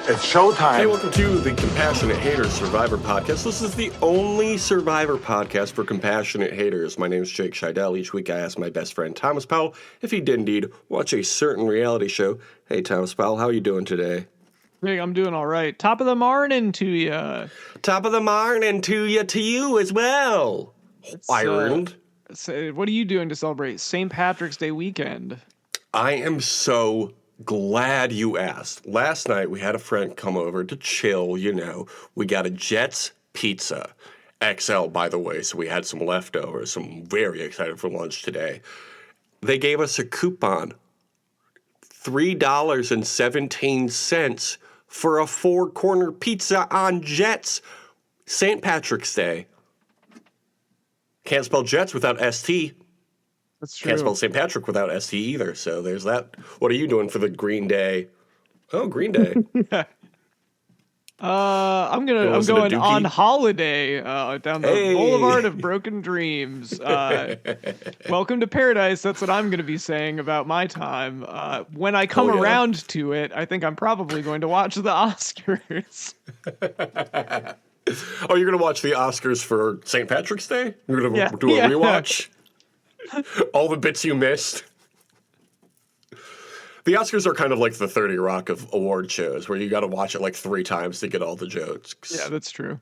It's showtime. Hey, welcome to the Compassionate Haters Survivor Podcast. This is the only Survivor podcast for compassionate haters. My name is Jake Scheidel. Each week I ask my best friend Thomas Powell if he did indeed watch a certain reality show. Hey, Thomas Powell, how are you doing today? Hey, I'm doing all right. Top of the morning to you. Top of the morning to you as well. Ireland. So what are you doing to celebrate St. Patrick's Day weekend? I am so glad you asked. Last night we had a friend come over to chill, you know. We got a Jets pizza. XL, by the way, so we had some leftovers. So I'm very excited for lunch today. They gave us a coupon. $3.17 for a four-corner pizza on Jets. St. Patrick's Day. Can't spell Jets without ST. That's true. Can't spell St. Patrick without ST either, so there's that. What are you doing for the Green Day? Oh, Green Day. I'm going on holiday down the Boulevard of Broken Dreams. Welcome to paradise. That's what I'm going to be saying about my time. When I come around to it, I think I'm probably going to watch the Oscars. Oh, you're going to watch the Oscars for St. Patrick's Day? You're going to do a rewatch? All the bits you missed? The Oscars are kind of like the 30 Rock of award shows, where you got to watch it like 3 times to get all the jokes. Yeah, that's true.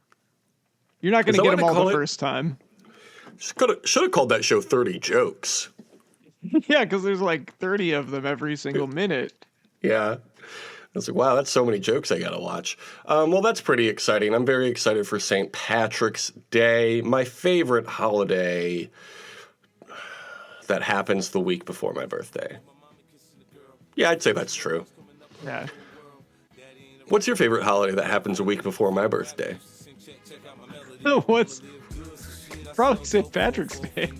You're not going to get them all the first time. Should have called that show 30 Jokes. Yeah, because there's like 30 of them every single minute. Yeah. I was like, wow, that's so many jokes I got to watch. Well, that's pretty exciting. I'm very excited for St. Patrick's Day, my favorite holiday that happens the week before my birthday. Yeah, I'd say that's true. Yeah. What's your favorite holiday that happens a week before my birthday? What's probably St. Patrick's Day.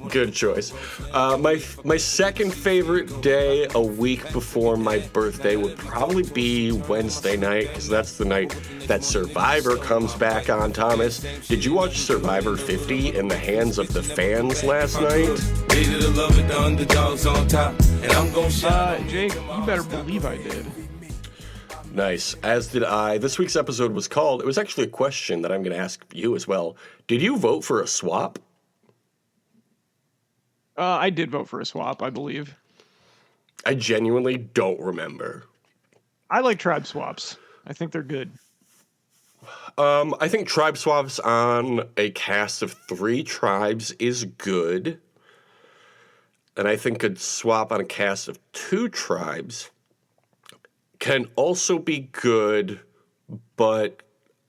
Good choice. My second favorite day a week before my birthday would probably be Wednesday night, because that's the night that Survivor comes back on, Thomas. Did you watch Survivor 50 in the hands of the fans last night? Jake, you better believe I did. Nice. As did I. This week's episode was called, it was actually a question that I'm going to ask you as well. Did you vote for a swap? I did vote for a swap, I believe. I genuinely don't remember. I like tribe swaps. I think they're good. I think tribe swaps on a cast of 3 tribes is good. And I think a swap on a cast of 2 tribes can also be good, but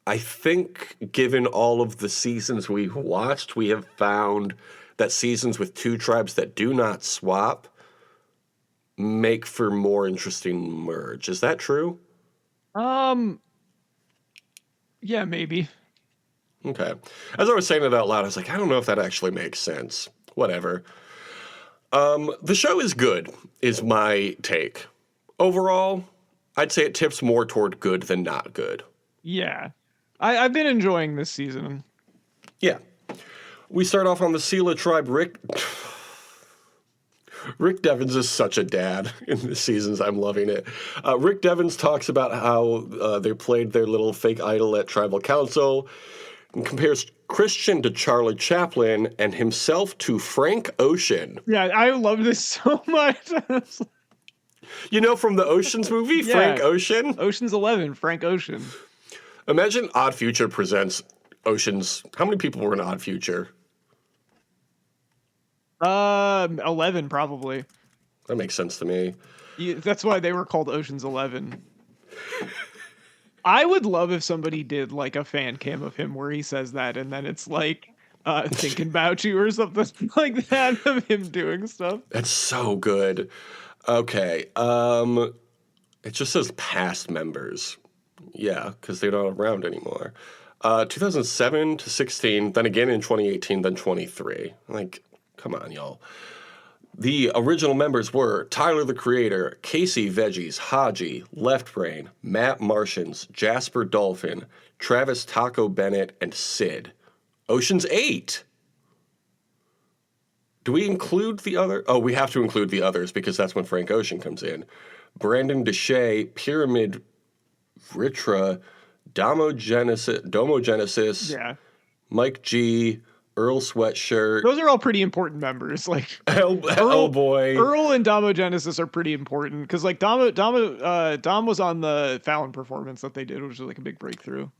I think given all of the seasons we've watched, we have found that seasons with 2 tribes that do not swap make for more interesting merge. Is that true? Yeah, maybe. Okay. As I was saying it out loud, I was like, I don't know if that actually makes sense. Whatever. The show is good, is my take. Overall, I'd say it tips more toward good than not good. Yeah. I've been enjoying this season. Yeah. We start off on the Sela tribe. Rick Devens is such a dad in the seasons. I'm loving it. Rick Devens talks about how they played their little fake idol at Tribal Council and compares Christian to Charlie Chaplin and himself to Frank Ocean. Yeah, I love this so much. You know, from the Ocean's movie, yeah. Frank Ocean? Ocean's 11, Frank Ocean. Imagine Odd Future presents Ocean's. How many people were in Odd Future? 11 probably. That makes sense to me. That's why they were called Ocean's 11. I would love if somebody did like a fan cam of him where he says that, and then it's like thinking about you or something like that of him doing stuff. That's so good. Okay. It just says past members. Yeah, because they're not around anymore. 2007 to 16, then again in 2018, then 23. Like, come on, y'all. The original members were Tyler the Creator, Casey Veggies, Haji, Left Brain, Matt Martians, Jasper Dolphin, Travis Taco Bennett, and Sid. Ocean's 8. Do we include the other? Oh, we have to include the others because that's when Frank Ocean comes in. Brandon Deshay, Pyramid Ritra, Domogenesis, Yeah. Mike G, Earl Sweatshirt. Those are all pretty important members. Like Boy. Earl and Domogenesis are pretty important because like Dom was on the Fallon performance that they did, which was like a big breakthrough.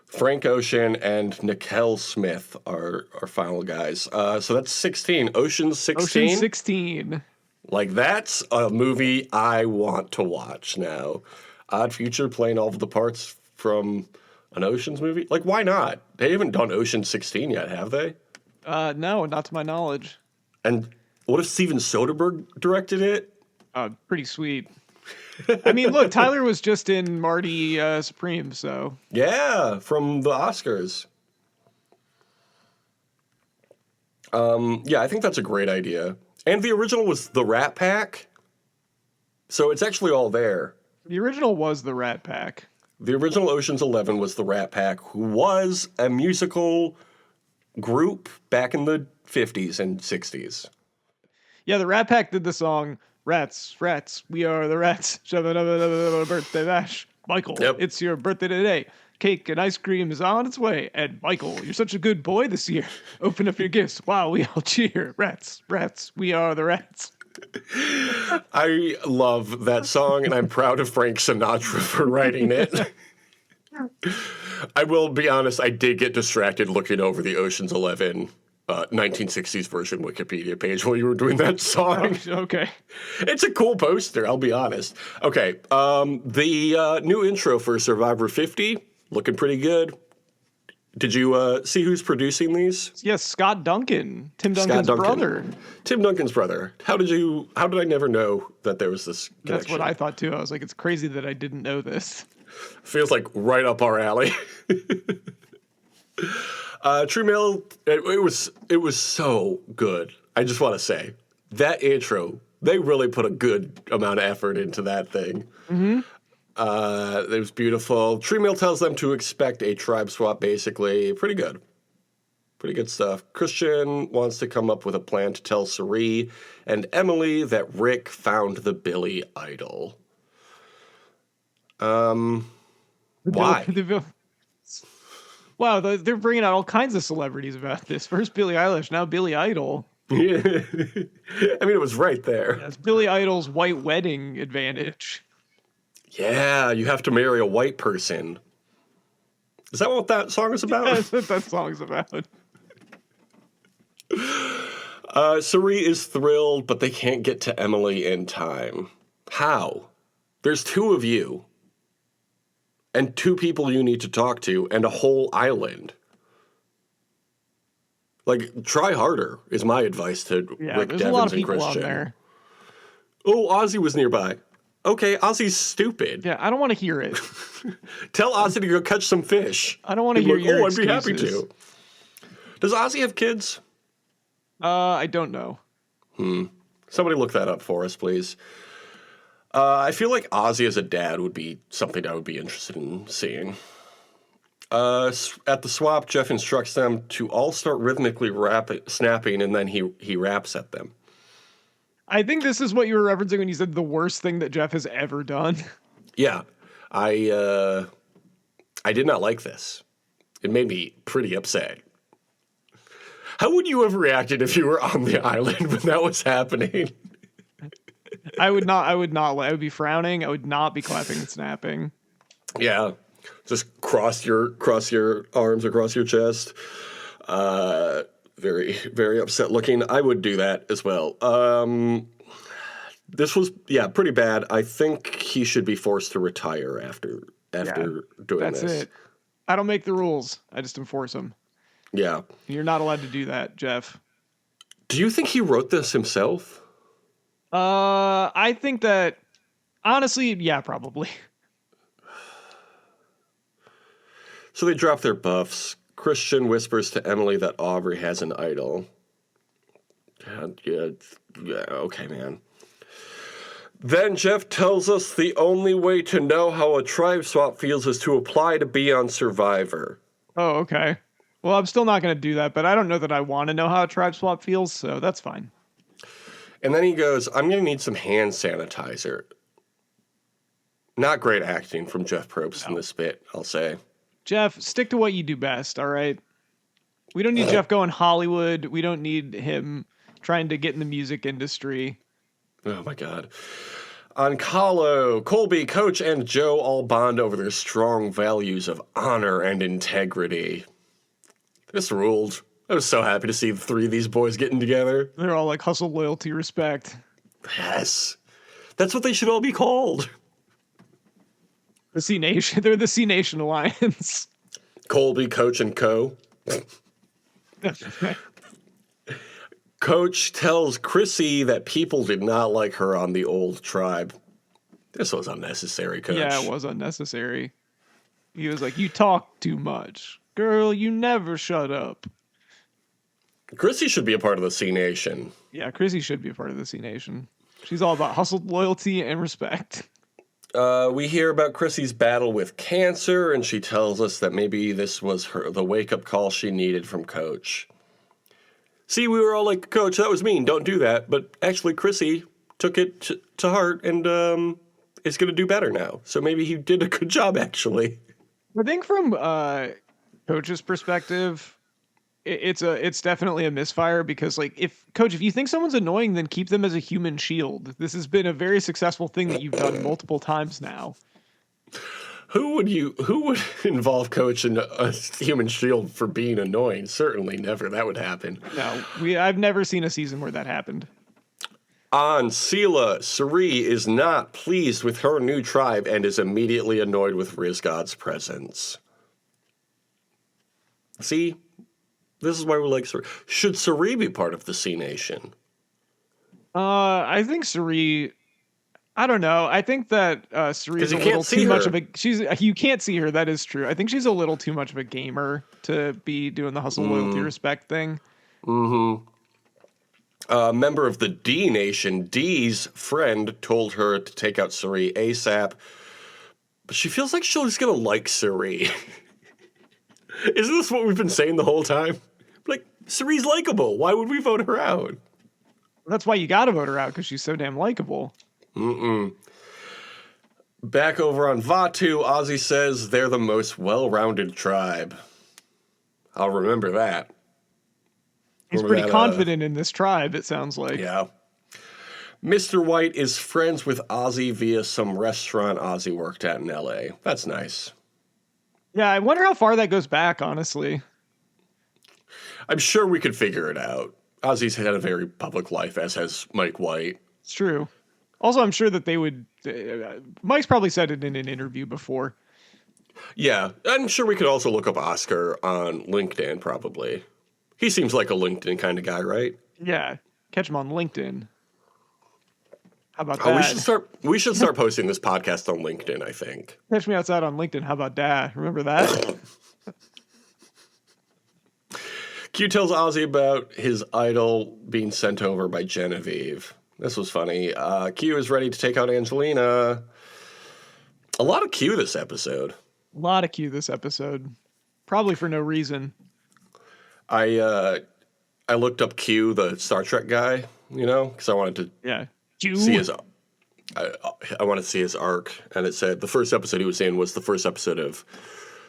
Frank Ocean and Nickel Smith are final guys. So that's 16. Ocean's 16? Ocean's 16. Like, that's a movie I want to watch now. Odd Future playing all of the parts from an Ocean's movie? Like, why not? They haven't done Ocean's 16 yet, have they? No, not to my knowledge. And what if Steven Soderbergh directed it? Pretty sweet. I mean, look, Tyler was just in Marty Supreme, so. Yeah, from the Oscars. Yeah, I think that's a great idea. And the original was the Rat Pack. So it's actually all there. The original was the Rat Pack. The original Ocean's 11 was the Rat Pack, who was a musical group back in the 50s and 60s. Yeah, the Rat Pack did the song Rats, Rats, We Are the Rats. Birthday bash. Michael, It's your birthday today. Cake and ice cream is on its way. And Michael, you're such a good boy this year. Open up your gifts while we all cheer. Rats, Rats, We Are the Rats. I love that song, and I'm proud of Frank Sinatra for writing it. I will be honest, I did get distracted looking over the Ocean's 11 1960s version Wikipedia page while you were doing that song. Okay. It's a cool poster, I'll be honest. Okay, the new intro for Survivor 50, looking pretty good. Did you see who's producing these? Yes, Scott Duncan, Tim Duncan's brother. Tim Duncan's brother. How did I never know that there was this connection? That's what I thought too. I was like, it's crazy that I didn't know this. Feels like right up our alley. True Mail, it was so good. I just want to say, that intro, they really put a good amount of effort into that thing. Mm-hmm. It was beautiful. True Mail tells them to expect a tribe swap, basically. Pretty good. Pretty good stuff. Christian wants to come up with a plan to tell Sari and Emily that Rick found the Billy Idol. Why? Wow, they're bringing out all kinds of celebrities about this. First Billie Eilish, now Billy Idol. Yeah. I mean, it was right there. That's Billy Idol's white wedding advantage. Yeah, you have to marry a white person. Is that what that song is about? Yeah, that's what that song's about. Sari is thrilled, but they can't get to Emily in time. How? There's two of you. And two people you need to talk to, and a whole island. Like, try harder, is my advice to Rick, there's Devins, a lot of and people Christian. on there. Oh, Ozzy was nearby. Okay, Ozzy's stupid. Yeah, I don't want to hear it. Tell Ozzy to go catch some fish. I don't want to hear your excuses. I'd be happy to. Does Ozzy have kids? I don't know. Somebody look that up for us, please. I feel like Ozzy as a dad would be something I would be interested in seeing. At the swap, Jeff instructs them to all start rhythmically snapping, and then he raps at them. I think this is what you were referencing when you said the worst thing that Jeff has ever done. Yeah, I did not like this. It made me pretty upset. How would you have reacted if you were on the island when that was happening? I would not. I would be frowning. I would not be clapping and snapping. Yeah, just cross your arms across your chest. Very, very upset looking. I would do that as well. This was pretty bad. I think he should be forced to retire after doing this. That's it. I don't make the rules. I just enforce them. Yeah. You're not allowed to do that, Jeff. Do you think he wrote this himself? I think that, honestly, yeah, probably. So they drop their buffs. Christian whispers to Emily that Aubrey has an idol. Yeah, okay, man. Then Jeff tells us the only way to know how a tribe swap feels is to apply to be on Survivor. Oh, okay. Well, I'm still not going to do that, but I don't know that I want to know how a tribe swap feels, so that's fine. And then he goes, I'm going to need some hand sanitizer. Not great acting from Jeff Probst in this bit, I'll say. Jeff, stick to what you do best, all right? We don't need Jeff going Hollywood. We don't need him trying to get in the music industry. Oh, my God. On Kahlo, Colby, Coach, and Joe all bond over their strong values of honor and integrity. This ruled. I was so happy to see the three of these boys getting together. They're all like hustle, loyalty, respect. Yes. That's what they should all be called. The C Nation. They're the C Nation Alliance. Colby, Coach, and Co. Coach tells Chrissy that people did not like her on the old tribe. This was unnecessary, Coach. Yeah, it was unnecessary. He was like, you talk too much. Girl, you never shut up. Chrissy should be a part of the C Nation. Yeah, Chrissy should be a part of the C Nation. She's all about hustle, loyalty, and respect. We hear about Chrissy's battle with cancer, and she tells us that maybe this was the wake-up call she needed from Coach. See, we were all like, Coach, that was mean, don't do that. But actually, Chrissy took it to heart and is going to do better now. So maybe he did a good job, actually. I think from Coach's perspective, it's definitely a misfire because, like, if you think someone's annoying, then keep them as a human shield. This has been a very successful thing that you've done multiple times now. Who would involve Coach in a human shield for being annoying? Certainly never. That would happen. No, I've never seen a season where that happened. On Sela, Suri is not pleased with her new tribe and is immediately annoyed with Rizgod's presence. See? This is why we like Suri. Should Suri be part of the C Nation? I think Suri... I don't know. I think that Suri is a little too much of a... You can't see her, that is true. I think she's a little too much of a gamer to be doing the hustle, loyalty, respect thing. Mm-hmm. A member of the D Nation, Dee's friend, told her to take out Suri ASAP. But she feels like she's going to like Suri. Isn't this what we've been saying the whole time? Like, Suri's likable. Why would we vote her out? That's why you got to vote her out, because she's so damn likable. Back over on Vatu, Ozzy says they're the most well-rounded tribe. I'll remember that. He's pretty confident in this tribe, it sounds like. Yeah. Mr. White is friends with Ozzy via some restaurant Ozzy worked at in L.A. That's nice. Yeah, I wonder how far that goes back, honestly. I'm sure we could figure it out. Ozzy's had a very public life, as has Mike White. It's true. Also, I'm sure that they would... Mike's probably said it in an interview before. Yeah, I'm sure we could also look up Oscar on LinkedIn, probably. He seems like a LinkedIn kind of guy, right? Yeah, catch him on LinkedIn. How about that? We should start posting this podcast on LinkedIn, I think. Catch me outside on LinkedIn. How about that? Remember that? Q tells Ozzy about his idol being sent over by Genevieve. This was funny. Q is ready to take out Angelina. A lot of Q this episode. A lot of Q this episode. Probably for no reason. I looked up Q, the Star Trek guy, because I wanted to see his... I wanted to see his arc, and it said the first episode he was in was the first episode of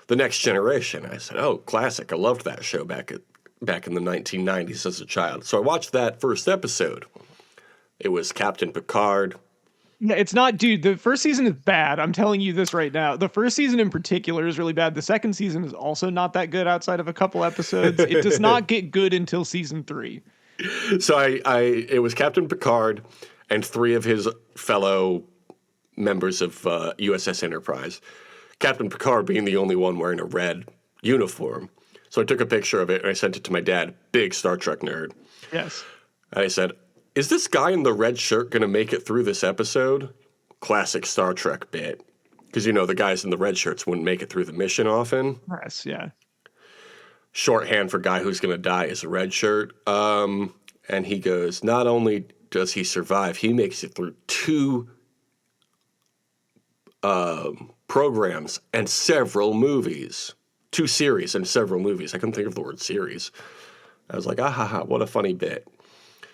The Next Generation. I said, oh, classic. I loved that show back in the 1990s as a child. So I watched that first episode. It was Captain Picard. Yeah, it's not, dude, the first season is bad. I'm telling you this right now. The first season in particular is really bad. The second season is also not that good outside of a couple episodes. It does not get good until season 3. So it was Captain Picard and 3 of his fellow members of USS Enterprise. Captain Picard being the only one wearing a red uniform. So I took a picture of it and I sent it to my dad, big Star Trek nerd. Yes. And I said, is this guy in the red shirt going to make it through this episode? Classic Star Trek bit. Because, the guys in the red shirts wouldn't make it through the mission often. Yes, yeah. Shorthand for guy who's going to die is a red shirt. And he goes, not only does he survive, he makes it through 2 programs and several movies. 2 series and several movies. I couldn't think of the word series. I was like, what a funny bit.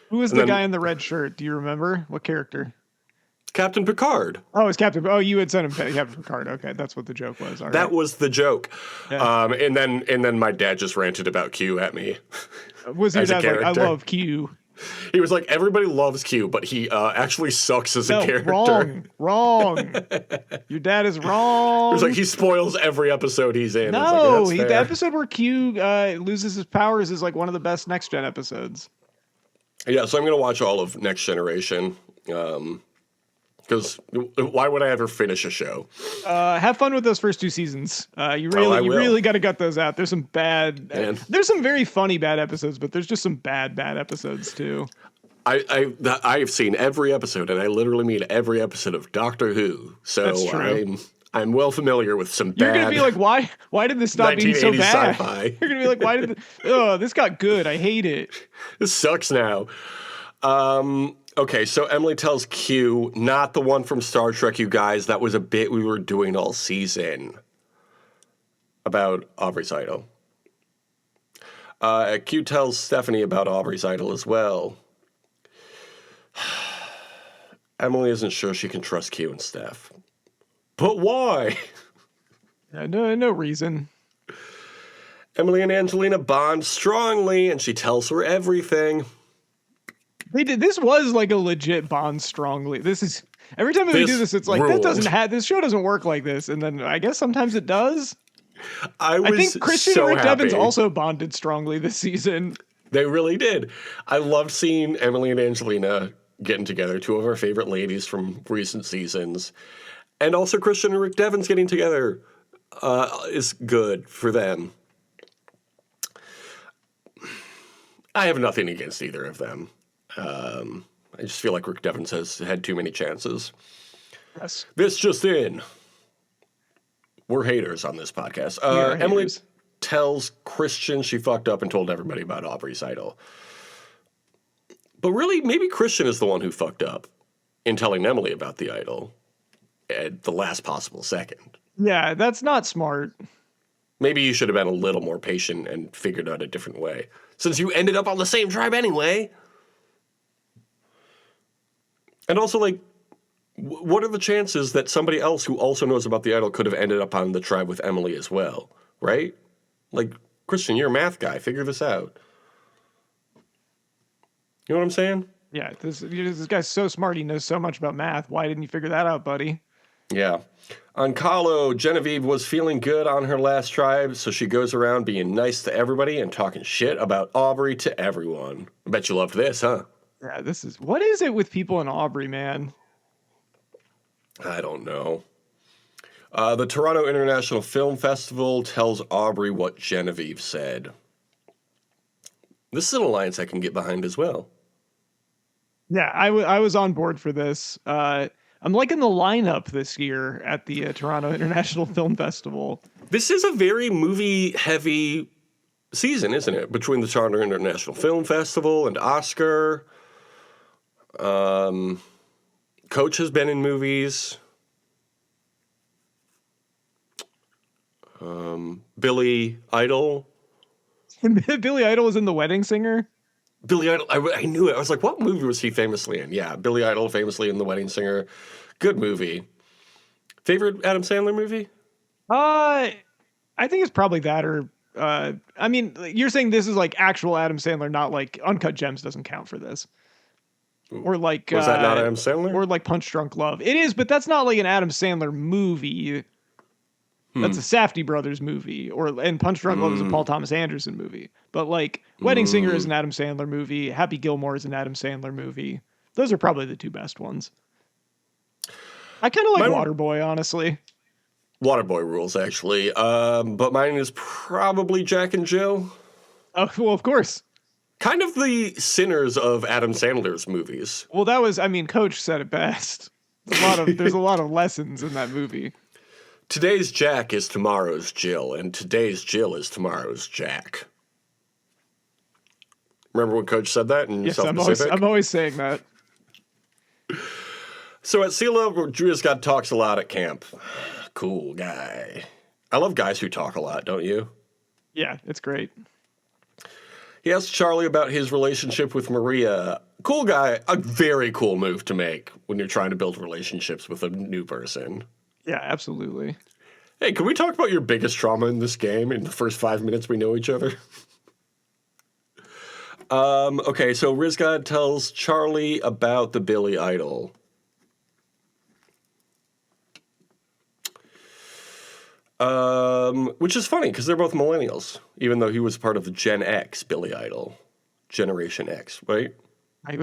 Who was the guy in the red shirt? Do you remember? What character? Captain Picard. Oh, it's Captain. Oh, you had sent him Captain Picard. Okay, that's what the joke was. All right. That was the joke. Yeah. And then my dad just ranted about Q at me. Was your dad like, I love Q? He was like, everybody loves Q, but he actually sucks as a character. Wrong. Your dad is wrong. He was like, he spoils every episode he's in. No, the episode where Q loses his powers is like one of the best Next Gen episodes. Yeah, so I'm going to watch all of Next Generation. Because why would I ever finish a show? Have fun with those first 2 seasons. You really got to gut those out. There's some bad, there's some very funny bad episodes, but there's just some bad episodes too. I've seen every episode, and I literally mean every episode of Doctor Who. So that's true. I'm well familiar with some bad. You're gonna be like, why did this stop being so bad? Sci-fi. You're gonna be like, why did this got good? I hate it. This sucks now. Okay, so Emily tells Q, not the one from Star Trek, you guys. That was a bit we were doing all season about Aubrey's idol. Q tells Stephanie about Aubrey's idol as well. Emily isn't sure she can trust Q and Steph. But why? No reason. Emily and Angelina bond strongly, and she tells her everything. They did. This was like a legit bond strongly. This is every time we do this, it's like ruled. This show doesn't work like this, and then I guess sometimes it does. I think Christian so and Rick happy. Evans also bonded strongly this season. They really did. I loved seeing Emily and Angelina getting together, 2 of our favorite ladies from recent seasons, and also Christian and Rick Evans getting together is good for them. I have nothing against either of them. I just feel like Rick Evans has had too many chances. Yes. This just in. We're haters on this podcast. Emily tells Christian she fucked up and told everybody about Aubrey's idol. But really, maybe Christian is the one who fucked up in telling Emily about the idol at the last possible second. Yeah, that's not smart. Maybe you should have been a little more patient and figured out a different way. Since you ended up on the same tribe anyway. And also, like, what are the chances that somebody else who also knows about the idol could have ended up on the tribe with Emily as well, right? Like, Christian, you're a math guy. Figure this out. You know what I'm saying? Yeah, this guy's so smart. He knows so much about math. Why didn't you figure that out, buddy? Yeah. On Kahlo, Genevieve was feeling good on her last tribe, so she goes around being nice to everybody and talking shit about Aubrey to everyone. I bet you loved this, huh? Yeah, what is it with people in Aubrey, man? I don't know. The Toronto International Film Festival tells Aubrey what Genevieve said. This is an alliance I can get behind as well. Yeah, I was on board for this. I'm liking the lineup this year at the Toronto International Film Festival. This is a very movie-heavy season, isn't it? Between the Toronto International Film Festival and Oscar. Coach has been in movies. Billy Idol. Billy Idol was in The Wedding Singer? Billy Idol, I knew it. I was like, what movie was he famously in? Yeah, Billy Idol famously in The Wedding Singer. Good movie. Favorite Adam Sandler movie? I think it's probably that or... I mean, you're saying this is like actual Adam Sandler, not like Uncut Gems doesn't count for this. Or like... Was that not Adam Sandler? Or like Punch Drunk Love. It is, but that's not like an Adam Sandler movie. That's a Safdie Brothers movie. And Punch Drunk Love is a Paul Thomas Anderson movie. But like Wedding Singer is an Adam Sandler movie. Happy Gilmore is an Adam Sandler movie. Those are probably the 2 best ones. I kind of like Waterboy, honestly. Waterboy rules, actually. But mine is probably Jack and Jill. Oh, well, of course. Kind of the sinners of Adam Sandler's movies. Well, Coach said it best. There's a lot of lessons in that movie. Today's Jack is tomorrow's Jill, and today's Jill is tomorrow's Jack. Remember when Coach said that in South Pacific? I'm always saying that. So at CeeLo, Drew Scott talks a lot at camp. Cool guy. I love guys who talk a lot, don't you? Yeah, it's great. He asks Charlie about his relationship with Maria. Cool guy. A very cool move to make when you're trying to build relationships with a new person. Yeah, absolutely. Hey, can we talk about your biggest trauma in this game in the first 5 minutes we know each other? Okay, so Rizgod tells Charlie about the Billy Idol. Which is funny because they're both millennials, even though he was part of the Gen X Billy Idol, Generation X, right? He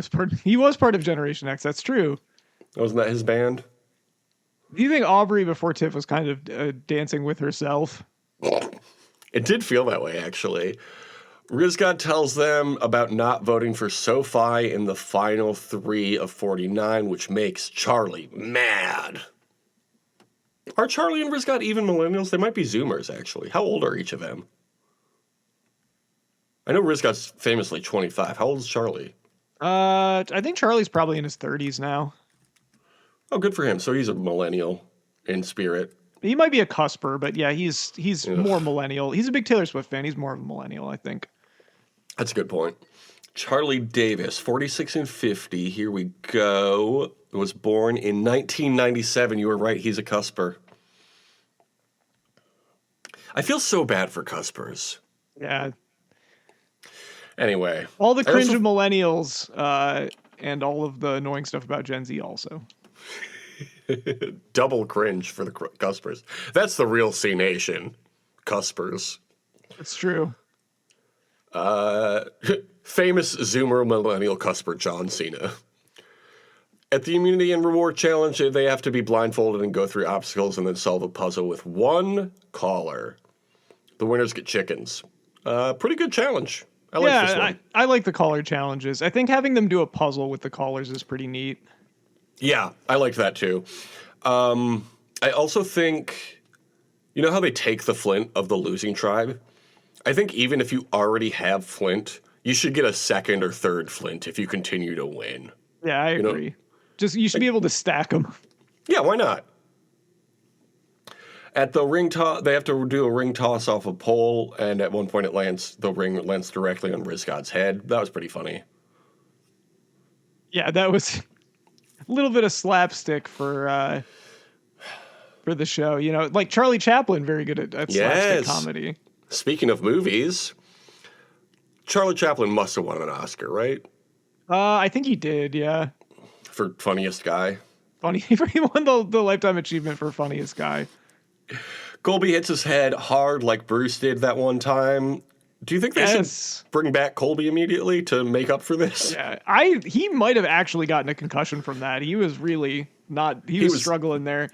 was part of Generation X. That's true. Wasn't that his band? Do you think Aubrey before Tiff was kind of dancing with herself? It did feel that way, actually. Rizgod tells them about not voting for SoFi in the final 3 of 49, which makes Charlie mad. Are Charlie and Rizgod even millennials? They might be Zoomers, actually. How old are each of them? I know Rizgod's famously 25. How old is Charlie? I think Charlie's probably in his 30s now. Oh, good for him. So he's a millennial in spirit. He might be a cusper, but yeah, he's more millennial. He's a big Taylor Swift fan. He's more of a millennial, I think. That's a good point. Charlie Davis, 46 and 50. Here we go. Was born in 1997. You were right. He's a cusper. I feel so bad for cuspers. Yeah. Anyway. All the cringe of millennials and all of the annoying stuff about Gen Z also. Double cringe for the cuspers. That's the real C Nation. Cuspers. It's true. Famous Zoomer millennial cusper John Cena. At the Immunity and Reward Challenge, they have to be blindfolded and go through obstacles and then solve a puzzle with one caller. The winners get chickens. Pretty good challenge. I like this one. I like the caller challenges. I think having them do a puzzle with the callers is pretty neat. Yeah, I like that too. I also think, you know how they take the flint of the losing tribe? I think even if you already have flint, you should get a second or third flint if you continue to win. Yeah, I agree. You should be able to stack them. Yeah, why not? At the ring toss, they have to do a ring toss off a pole, and at one point the ring lands directly on Rizgod's head. That was pretty funny. Yeah, that was a little bit of slapstick for the show. You know, like Charlie Chaplin, very good at slapstick comedy. Speaking of movies, Charlie Chaplin must have won an Oscar, right? I think he did, yeah. For funniest guy. He won the Lifetime Achievement for funniest guy. Colby hits his head hard like Bruce did that one time. Do you think they should bring back Colby immediately to make up for this? Yeah, he might have actually gotten a concussion from that. He was really not. He was struggling there.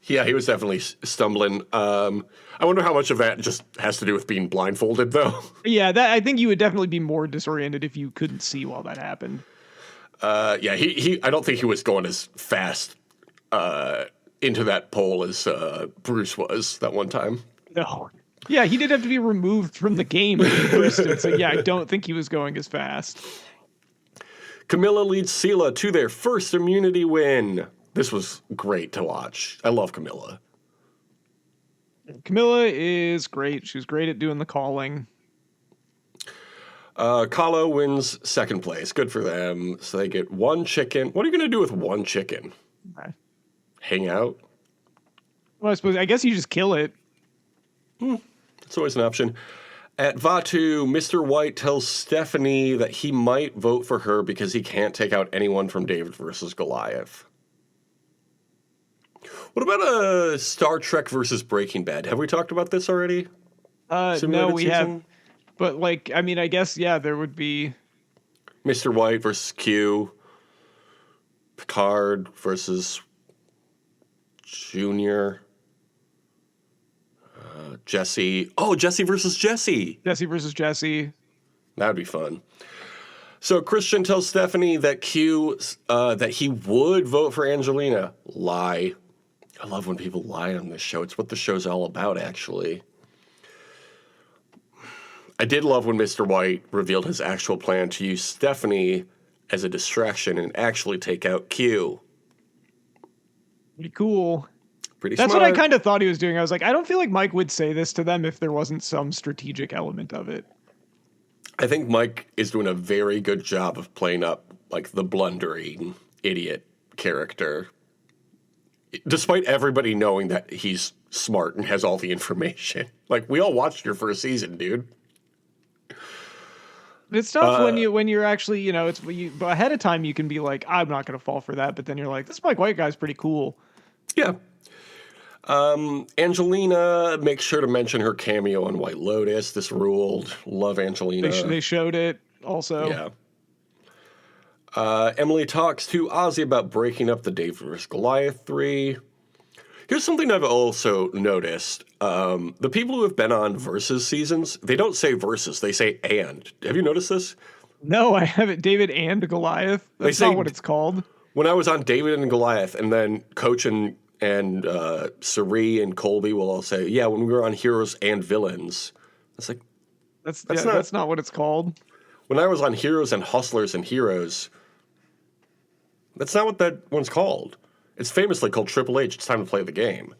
Yeah, he was definitely stumbling. I wonder how much of that just has to do with being blindfolded, though. Yeah, I think you would definitely be more disoriented if you couldn't see while that happened. Yeah, I don't think he was going as fast into that pole as Bruce was that one time. No. Yeah, he did have to be removed from the game if Bruce did. So yeah, I don't think he was going as fast. Camilla leads Sela to their first immunity win. This was great to watch. I love Camilla. Camilla is great. She's great at doing the calling. Kahlo wins second place. Good for them. So they get one chicken. What are you going to do with one chicken? Okay. Hang out? Well, I guess you just kill it. It's always an option. At Vatu, Mr. White tells Stephanie that he might vote for her because he can't take out anyone from David versus Goliath. What about Star Trek versus Breaking Bad? Have we talked about this already? No, we have. But, I guess, yeah, there would be... Mr. White versus Q. Picard versus Junior. Jesse. Oh, Jesse versus Jesse. Jesse versus Jesse. That would be fun. So Christian tells Stephanie that that he would vote for Angelina. Lie. I love when people lie on this show. It's what the show's all about, actually. I did love when Mr. White revealed his actual plan to use Stephanie as a distraction and actually take out Q. Pretty cool. That's what I kind of thought he was doing. I was like, I don't feel like Mike would say this to them if there wasn't some strategic element of it. I think Mike is doing a very good job of playing up like the blundering idiot character, despite everybody knowing that he's smart and has all the information. Like, we all watched your first season, dude. It's tough when you're actually, you know, but ahead of time you can be like, I'm not going to fall for that, but then you're like, this Mike White guy's pretty cool. Yeah. Angelina, make sure to mention her cameo in White Lotus. This ruled. Love Angelina. They showed it also. Yeah. Emily talks to Ozzy about breaking up the David vs. Goliath 3. Here's something I've also noticed. The people who have been on Versus seasons, they don't say Versus, they say and. Have you noticed this? No, I haven't. David and Goliath? That's not what it's called. When I was on David and Goliath, and then Coach and Sari and Colby will all say, yeah, when we were on Heroes and Villains. It's like, that's not what it's called. When I was on Heroes and Hustlers and Heroes, that's not what that one's called. It's famously called Triple H. It's time to play the game.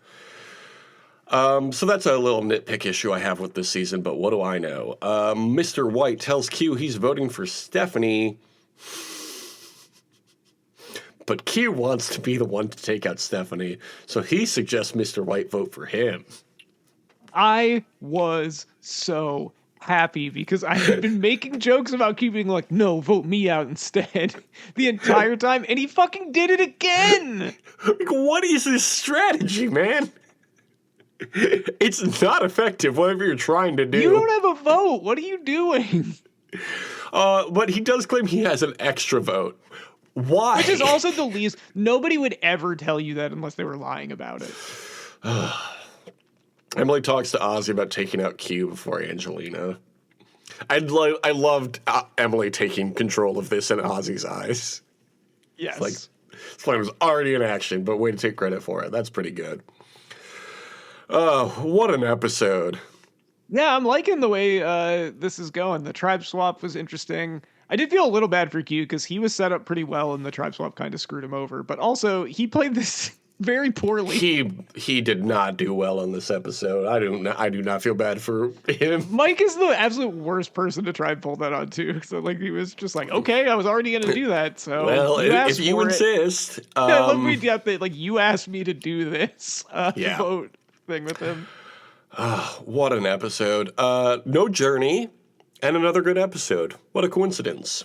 So that's a little nitpick issue I have with this season, but what do I know? Mr. White tells Q he's voting for Stephanie, but Q wants to be the one to take out Stephanie, so he suggests Mr. White vote for him. I was so happy because I had been making jokes about Q being like, no, vote me out instead the entire time, and he fucking did it again! Like, what is this strategy, man? It's not effective, whatever you're trying to do. You don't have a vote. What are you doing? But he does claim he has an extra vote. Why? Which is also the least. Nobody would ever tell you that unless they were lying about it. Emily talks to Ozzy about taking out Q before Angelina. I loved Emily taking control of this in Ozzy's eyes. Yes. It's like, this plan was already in action, but way to take credit for it. That's pretty good. Oh, what an episode. Yeah, I'm liking the way this is going. The tribe swap was interesting. I did feel a little bad for Q because he was set up pretty well and the tribe swap kind of screwed him over. But also, he played this very poorly. He did not do well in this episode. I do not feel bad for him. Mike is the absolute worst person to try and pull that on too. So like he was just like, okay, I was already going to do that. So well, if you insist, like you asked me to do this vote thing with him. What an episode! No journey, and another good episode. What a coincidence.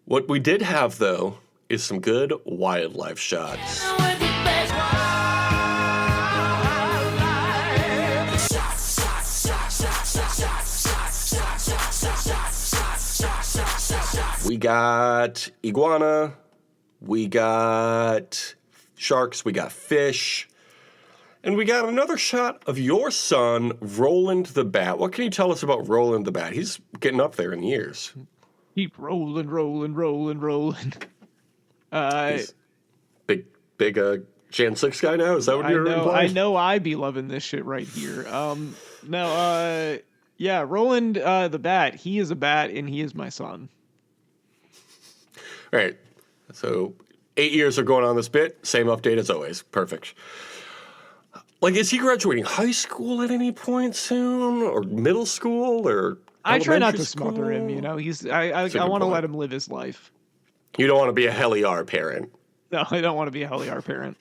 What we did have though is some good wildlife shots. We got iguana, we got sharks, we got fish, and we got another shot of your son, Roland the Bat. What can you tell us about Roland the Bat? He's getting up there in years. Keep rolling. He's big Jan 6 guy now? Is that what you're implying? I know I be loving this shit right here. Yeah, Roland the Bat, he is a bat and he is my son. All right. So 8 years are going on this bit. Same update as always. Perfect. Like, is he graduating high school at any point soon? Or middle school? Or I try not to smother him, you know. I want to let him live his life. You don't want to be a Heliar parent. No, I don't want to be a Heliar parent.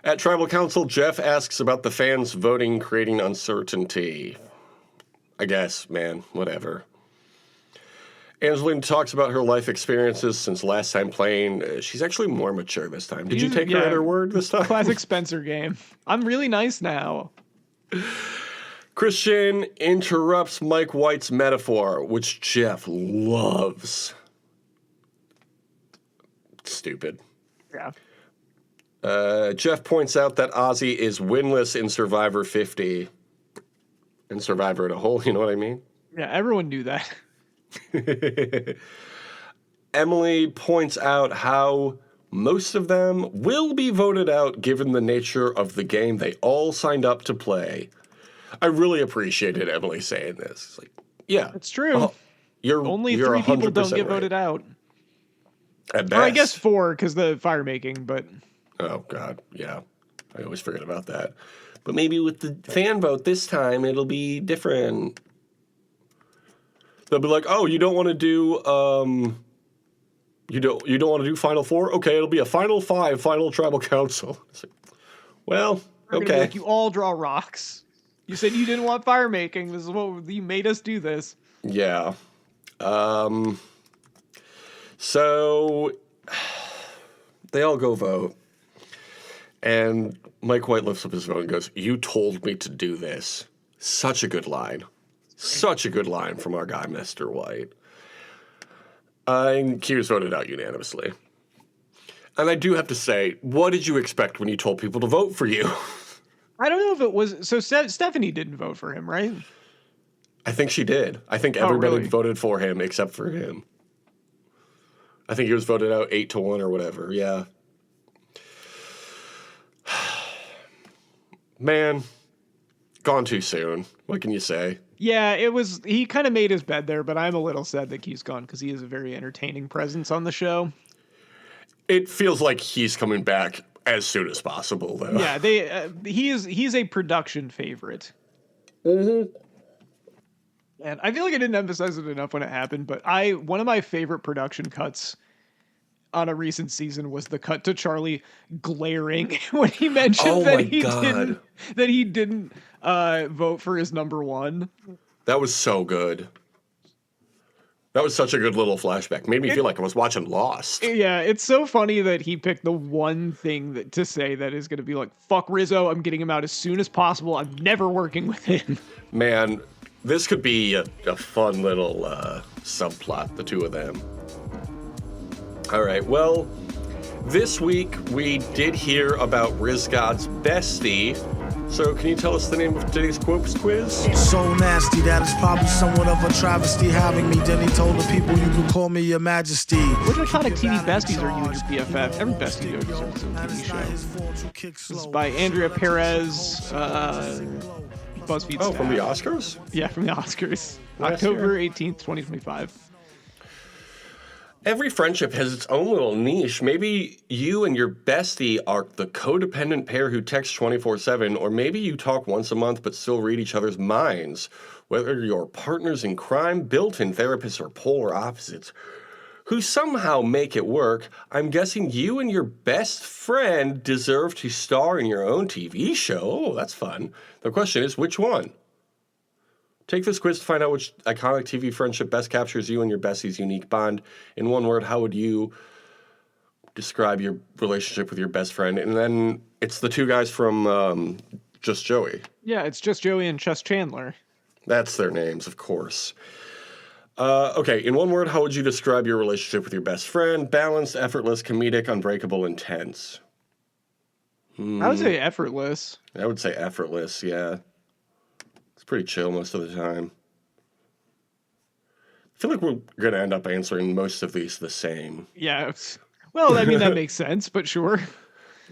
At Tribal Council, Jeff asks about the fans voting creating uncertainty. I guess, man, whatever. Angelina talks about her life experiences since last time playing. She's actually more mature this time. Did you take her at her word this time? Classic Spencer game. I'm really nice now. Christian interrupts Mike White's metaphor, which Jeff loves. Stupid. Yeah. Jeff points out that Ozzy is winless in Survivor 50. And Survivor in a whole, you know what I mean? Yeah, everyone knew that. Emily points out how most of them will be voted out given the nature of the game they all signed up to play. I really appreciated Emily saying this. It's like, yeah. It's true. Only 3 people don't get voted out. At best. Or I guess 4 because the fire making, but... Oh, God, yeah. I always forget about that. But maybe with the fan vote this time, it'll be different. They'll be like, oh, you don't want to do you don't want to do Final Four? Okay, it'll be a Final Five, Final Tribal Council. It's like, well, We're okay. Gonna be like, you all draw rocks. You said you didn't want fire making. This is what you made us do this. Yeah. So they all go vote. And Mike White lifts up his phone and goes, you told me to do this. Such a good line. Such a good line from our guy, Mr. White. And Q was voted out unanimously. And I do have to say, what did you expect when you told people to vote for you? I don't know if it was... So Stephanie didn't vote for him, right? I think she did. I think everybody voted for him except for him. I think he was voted out 8-1 or whatever. Yeah. Man, gone too soon. What can you say? Yeah, it was. He kind of made his bed there, but I'm a little sad that he's gone because he is a very entertaining presence on the show. It feels like he's coming back as soon as possible, though. Yeah, he's a production favorite. Mm-hmm. And I feel like I didn't emphasize it enough when it happened, but one of my favorite production cuts on a recent season was the cut to Charlie glaring when he mentioned that he didn't vote for his number one. That was so good. That was such a good little flashback. Made me feel like I was watching Lost. Yeah, it's so funny that he picked the one thing to say that is going to be like, fuck Rizzo, I'm getting him out as soon as possible. I'm never working with him. Man, this could be a fun little subplot, the two of them. All right, well, this week we did hear about Rizgod's bestie. So can you tell us the name of today's quotes quiz? So nasty that it's probably somewhat of a travesty having me. Then he told the people you could call me your majesty. What iconic TV besties are you and your BFF? Every bestie deserves its own TV show. This is by Andrea Perez, BuzzFeed Oh, from the Oscars? Yeah, from the Oscars. October 18th, 2025. Every friendship has its own little niche. Maybe you and your bestie are the codependent pair who text 24/7, or maybe you talk once a month but still read each other's minds. Whether you're partners in crime, built-in therapists, or polar opposites who somehow make it work, I'm guessing you and your best friend deserve to star in your own TV show. Oh, that's fun. The question is, which one? Take this quiz to find out which iconic TV friendship best captures you and your bestie's unique bond. In one word, how would you describe your relationship with your best friend? And then it's the two guys from Just Joey. Yeah, it's Just Joey and Chess Chandler. That's their names, of course. Okay, in one word, how would you describe your relationship with your best friend? Balanced, effortless, comedic, unbreakable, intense. I would say effortless. I would say effortless, yeah. Pretty chill most of the time. I feel like we're going to end up answering most of these the same. Yeah. Well, I mean, that makes sense, but sure.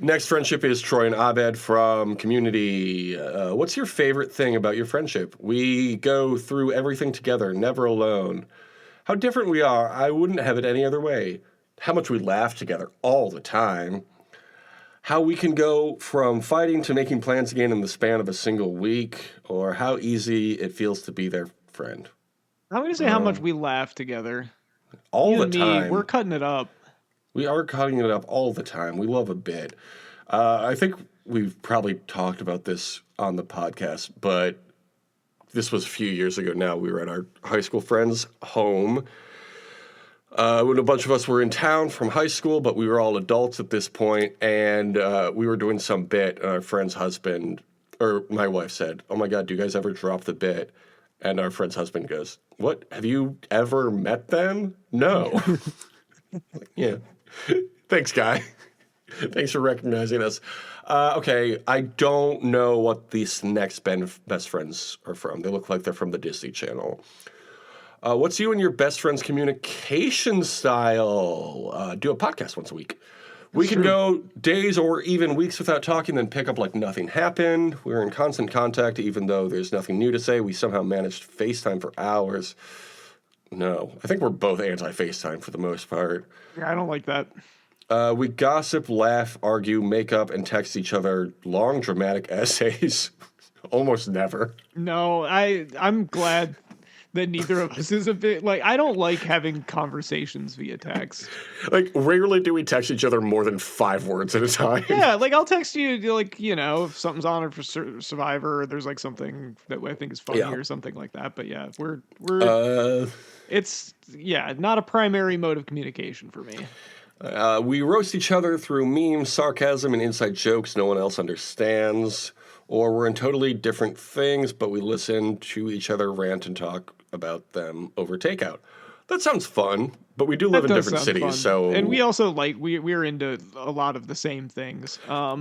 Next friendship is Troy and Abed from Community. What's your favorite thing about your friendship? We go through everything together, never alone. How different we are. I wouldn't have it any other way. How much we laugh together all the time. How we can go from fighting to making plans again in the span of a single week, or how easy it feels to be their friend. I'm going to say how much we laugh together. All the time. We're cutting it up. We are cutting it up all the time. We love a bit. I think we've probably talked about this on the podcast, but this was a few years ago now. We were at our high school friend's home. When a bunch of us were in town from high school, but we were all adults at this point, and we were doing some bit, and our friend's husband, or my wife said, "Oh my God, do you guys ever drop the bit?" And our friend's husband goes, "What? Have you ever met them?" "No." Yeah. Thanks, guy. Thanks for recognizing us. Okay, I don't know what these next best friends are from. They look like they're from the Disney Channel. What's you and your best friend's communication style? Do a podcast once a week. We can go days or even weeks without talking, then pick up like nothing happened. We're in constant contact, even though there's nothing new to say. We somehow managed FaceTime for hours. No, I think we're both anti-FaceTime for the most part. Yeah, I don't like that. We gossip, laugh, argue, make up, and text each other long, dramatic essays. Almost never. No, I'm glad that neither of us is a bit like, I don't like having conversations via text. Like, rarely do we text each other more than 5 words at a time. Yeah, like I'll text you, like, if something's on for Survivor, or there's like something that I think is funny or something like that. But yeah, we're it's not a primary mode of communication for me. We roast each other through memes, sarcasm, and inside jokes no one else understands. Or we're in totally different things, but we listen to each other rant and talk about them over takeout. That sounds fun, but we do live in different cities, fun. So and we also we're into a lot of the same things.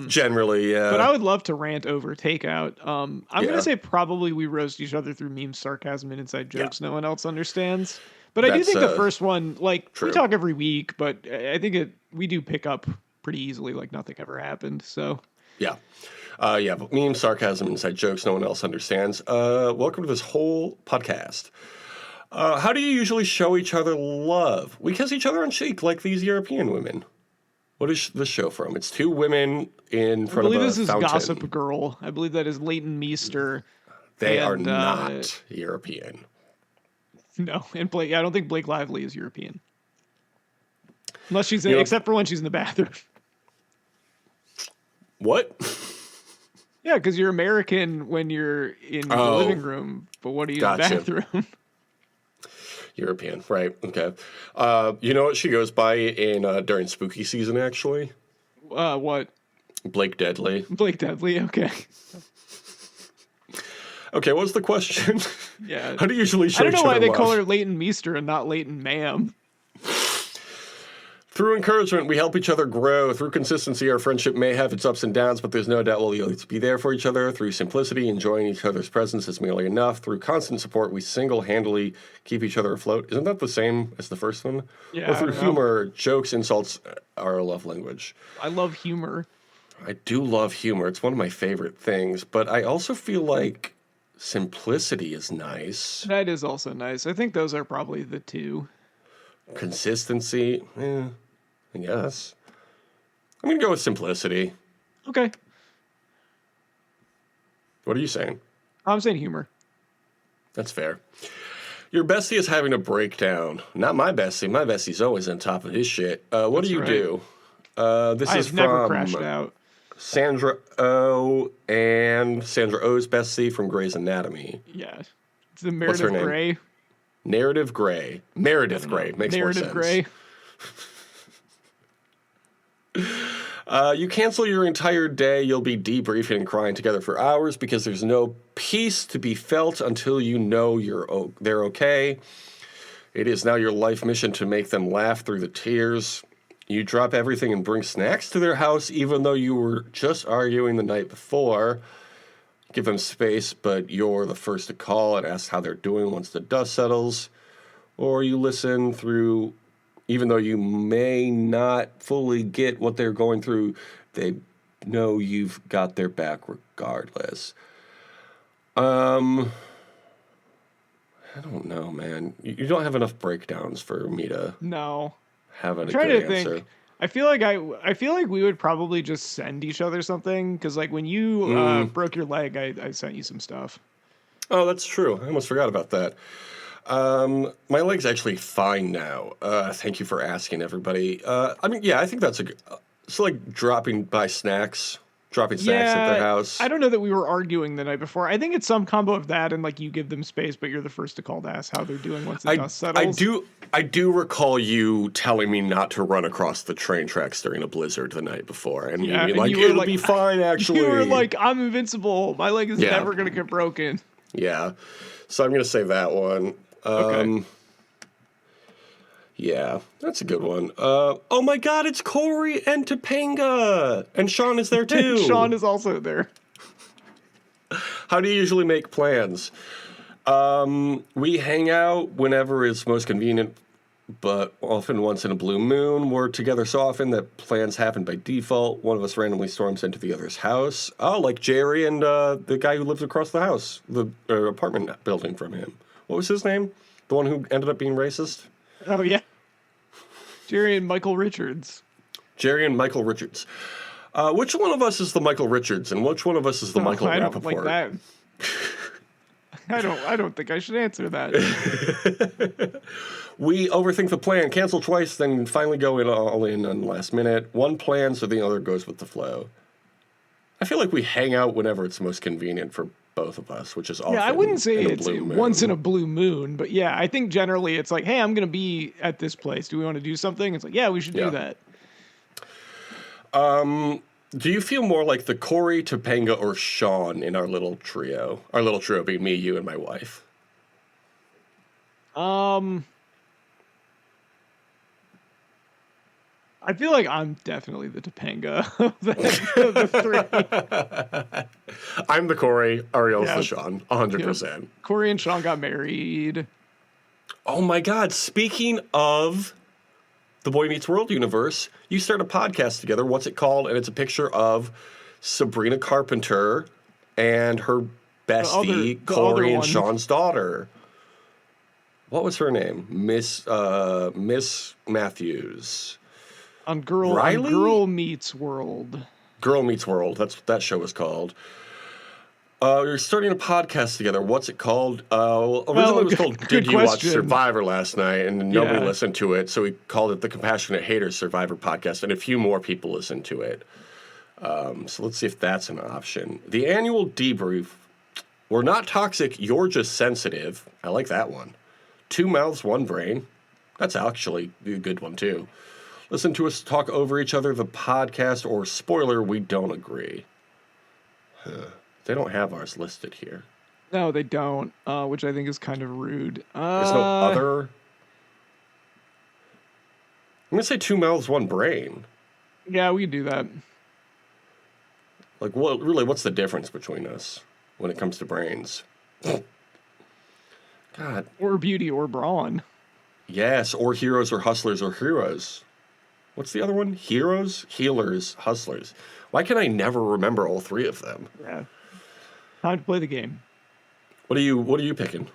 Generally, yeah. But I would love to rant over takeout. I'm gonna say probably we roast each other through memes, sarcasm, and inside jokes no one else understands. But I do think the first one, like, true. We talk every week, but I think we do pick up pretty easily, like nothing ever happened. So yeah. But memes, sarcasm, inside jokes no one else understands. Welcome to this whole podcast. How do you usually show each other love? We kiss each other on cheek like these European women. What is this show from? It's 2 women in front of a fountain. I believe this is Gossip Girl. I believe that is Leighton Meester. They are not European. No, and Blake. I don't think Blake Lively is European, unless she's except for when she's in the bathroom. What? Yeah, because you're American when you're in the living room, but what are you in the bathroom? European, right? Okay. You know what she goes by in during spooky season? Actually, what? Blake Deadly. Blake Deadly. Okay. Okay, what's the question? Yeah. How do you usually show I don't know why they call her Leighton Meester and not Leighton Ma'am. Through encouragement, we help each other grow. Through consistency, our friendship may have its ups and downs, but there's no doubt we'll always be there for each other. Through simplicity, enjoying each other's presence is merely enough. Through constant support, we single-handedly keep each other afloat. Isn't that the same as the first one? Yeah. Or through humor, jokes, insults are our love language. I love humor. I do love humor. It's one of my favorite things, but I also feel like simplicity is nice. That is also nice. I think those are probably the 2. Consistency, I guess. I'm going to go with simplicity. Okay. What are you saying? I'm saying humor. That's fair. Your bestie is having a breakdown. Not my bestie. My bestie's always on top of his shit. What do you do? This is from never crashed out. Sandra O and Sandra O's bestie from Grey's Anatomy. Yeah. It's the Meredith Grey. Meredith Grey. Meredith Grey. Makes more sense. Meredith Grey. You cancel your entire day, you'll be debriefing and crying together for hours because there's no peace to be felt until you know they're okay. It is now your life mission to make them laugh through the tears. You drop everything and bring snacks to their house even though you were just arguing the night before. Give them space, but you're the first to call and ask how they're doing once the dust settles. Or you listen through, even though you may not fully get what they're going through, they know you've got their back regardless. I don't know, man. You don't have enough breakdowns for me to have a good answer. Think. I feel like we would probably just send each other something because, like, when you broke your leg, I sent you some stuff. Oh, that's true. I almost forgot about that. My leg's actually fine now. Thank you for asking, everybody. I think that's so like dropping snacks at their house. I don't know that we were arguing the night before. I think it's some combo of that and like you give them space, but you're the first to call to ask how they're doing once the dust settles. I do recall you telling me not to run across the train tracks during a blizzard the night before, and you were like, it'll be fine. Actually, you were like, I'm invincible. My leg is never gonna get broken. Yeah, so I'm gonna say that one. Okay. Yeah, that's a good one. Oh my God, it's Corey and Topanga, and Sean is there too. Sean is also there. How do you usually make plans? We hang out whenever is most convenient, but often once in a blue moon. We're together so often that plans happen by default. One of us randomly storms into the other's house. Oh, like Jerry and the guy who lives across the house, the apartment building from him. What was his name? The one who ended up being racist? Oh, yeah. Jerry and Michael Richards. Jerry and Michael Richards. Which one of us is the Michael Richards and which one of us is the Michael Rappaport? I don't like that. I don't think I should answer that. We overthink the plan, cancel twice, then finally go in all in on the last minute. One plan, so the other goes with the flow. I feel like we hang out whenever it's most convenient for both of us, which is often Yeah, I wouldn't say it's once in moon. a blue moon, but yeah, I think generally it's like, hey, I'm going to be at this place. Do we want to do something? It's like, yeah, we should do that. Do you feel more like the Corey, Topanga, or Sean in our little trio? Our little trio being me, you, and my wife. I feel like I'm definitely the Topanga of the three. I'm the Corey, Ariel's the Sean, 100%. Yep. Corey and Sean got married. Oh my God, speaking of the Boy Meets World universe, you start a podcast together. What's it called? And it's a picture of Sabrina Carpenter and her bestie, Corey and Sean's daughter. What was her name? Miss Matthews. On Girl Meets World. Girl Meets World. That's what that show was called. You're starting a podcast together. What's it called? Originally it was called Did You Watch Survivor last night? And nobody listened to it, so we called it the Compassionate Haters Survivor Podcast, and a few more people listened to it. So let's see if that's an option. The annual debrief. We're not toxic, you're just sensitive. I like that one. 2 mouths, 1 brain. That's actually a good one, too. Listen to us talk over each other, the podcast, or spoiler, we don't agree. They don't have ours listed here. No, they don't, which I think is kind of rude. There's no other. I'm going to say 2 mouths, 1 brain. Yeah, we can do that. Like, what's the difference between us when it comes to brains? God. Or beauty or brawn. Yes, or heroes or hustlers or heroes. What's the other one? Heroes, healers, hustlers. Why can I never remember all 3 of them? Yeah. Time to play the game. What are you picking?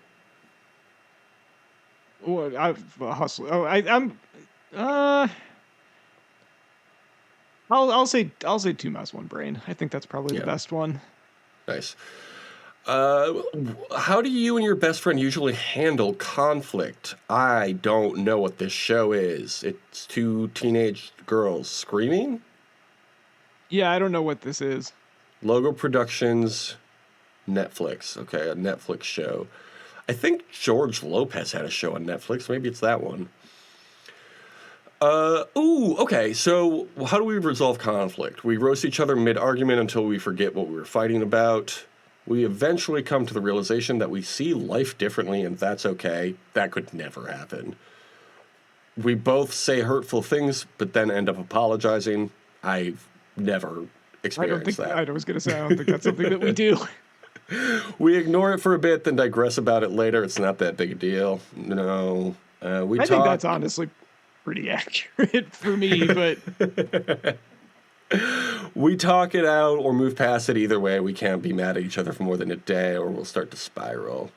What a hustler. Oh, I'll say 2 mouths, 1 brain. I think that's probably the best one. Nice. How do you and your best friend usually handle conflict? I don't know what this show is. It's 2 teenage girls screaming? Yeah, I don't know what this is. Logo Productions, Netflix. Okay, a Netflix show. I think George Lopez had a show on Netflix. Maybe it's that one. Okay, so how do we resolve conflict? We roast each other mid-argument until we forget what we were fighting about. We eventually come to the realization that we see life differently, and that's okay. That could never happen. We both say hurtful things, but then end up apologizing. I've never experienced that. I was going to say, I don't think that's something that we do. We ignore it for a bit, then digress about it later. It's not that big a deal. No. I think that's honestly pretty accurate for me, but... We talk it out or move past it. Either way, we can't be mad at each other for more than a day or we'll start to spiral.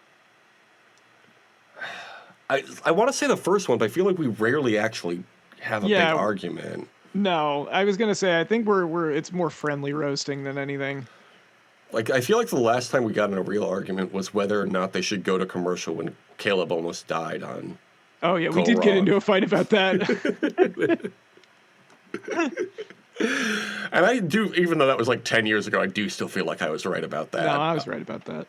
I want to say the first one, but I feel like we rarely actually have a big argument. No, I was going to say, I think it's more friendly roasting than anything. Like, I feel like the last time we got in a real argument was whether or not they should go to commercial when Caleb almost died on... Oh, yeah, we did get into a fight about that. And I do, even though that was like 10 years ago, I do still feel like I was right about that. No, I was right about that.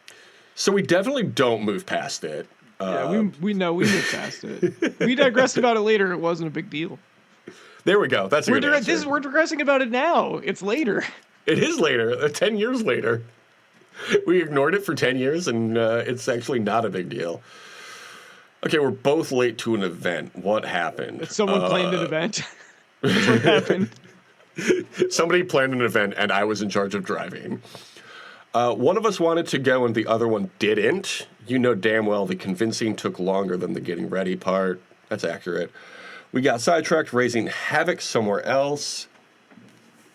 So we definitely don't move past it. Yeah, we know we moved past it. We digressed about it later. It wasn't a big deal. There we go. That's a good answer. We're digressing about it now. It's later. It is later. 10 years later. We ignored it for 10 years, and it's actually not a big deal. Okay, we're both late to an event. What happened? Someone planned an event. That's what happened. Somebody planned an event, and I was in charge of driving. One of us wanted to go, and the other one didn't. You know damn well the convincing took longer than the getting ready part. That's accurate. We got sidetracked, raising havoc somewhere else.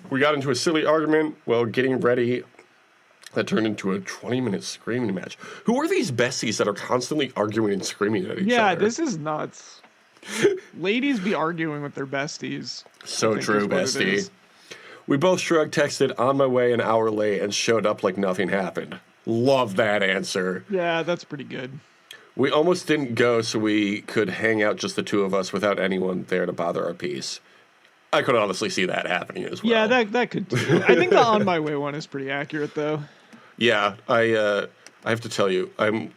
We got into a silly argument while getting ready that turned into a 20-minute screaming match. Who are these besties that are constantly arguing and screaming at each other? Yeah, this is nuts. Ladies be arguing with their besties. So true, bestie. We both shrugged, texted, on my way an hour late, and showed up like nothing happened. Love that answer. Yeah, that's pretty good. We almost didn't go so we could hang out just the two of us without anyone there to bother our peace. I could honestly see that happening as well. Yeah, that could too. I think the On My Way one is pretty accurate, though. Yeah, I have to tell you, I'm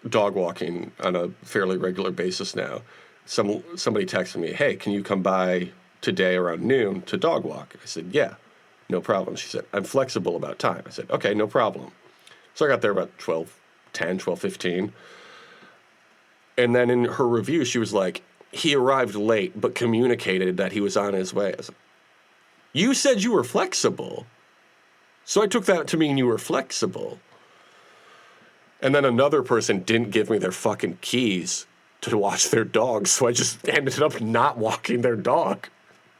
dog walking on a fairly regular basis now. Somebody texted me, hey, can you come by today around noon to dog walk? I said, yeah, no problem. She said, I'm flexible about time. I said, okay, no problem. So I got there about 12:15. And then in her review, she was like, he arrived late, but communicated that he was on his way. I said, you said you were flexible. So I took that to mean you were flexible. And then another person didn't give me their fucking keys to watch their dog, so I just ended up not walking their dog.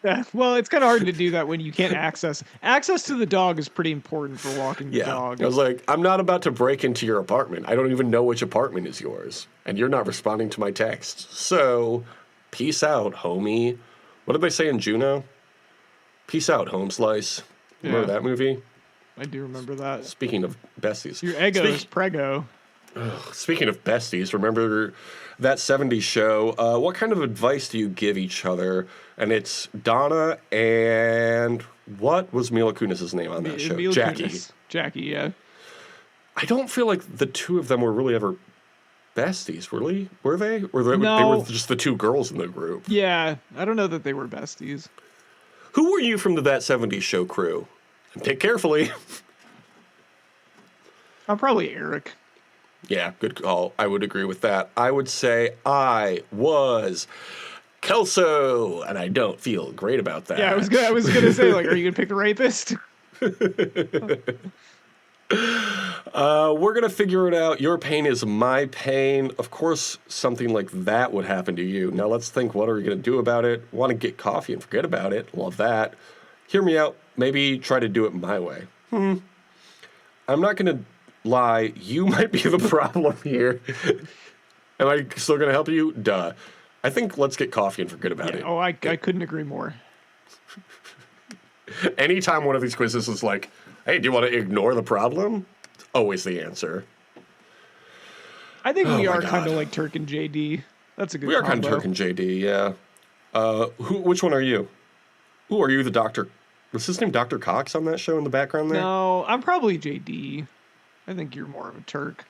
Yeah, well, it's kind of hard to do that when you can't access. Access to the dog is pretty important for walking the dog. I was like, I'm not about to break into your apartment. I don't even know which apartment is yours. And you're not responding to my texts. So, peace out, homie. What did they say in Juno? Peace out, home slice. Remember that movie? I do remember that. Speaking of besties. Your ego is prego. Speaking of besties, remember that 70s show? What kind of advice do you give each other? And it's Donna and what was Mila Kunis' name on that show? Mila Jackie. Kunis. Jackie, yeah. I don't feel like the two of them were really ever besties, really? Were they? Or they No. were just the two girls in the group? Yeah, I don't know that they were besties. Who were you from That 70s Show crew? And pick carefully. I'm probably Eric. Yeah, good call. I would agree with that. I would say I was Kelso, and I don't feel great about that. Yeah, I was gonna say, like, are you gonna pick the rapist? We're gonna figure it out. Your pain is my pain. Of course, something like that would happen to you. Now let's think, what are we gonna do about it? Want to get coffee and forget about it. Love that. Hear me out. Maybe try to do it my way. I'm not gonna lie. You might be the problem here. Am I still gonna help you? Duh. I think let's get coffee and forget about it. Oh, I couldn't agree more. Anytime one of these quizzes is like, hey, do you want to ignore the problem? Always the answer. I think we are kind of like Turk and JD. That's a good We are combo. kind of Turk and JD, yeah. Which one are you? Who are you, the doctor? Was his name Dr. Cox on that show in the background there? No, I'm probably JD. I think you're more of a Turk.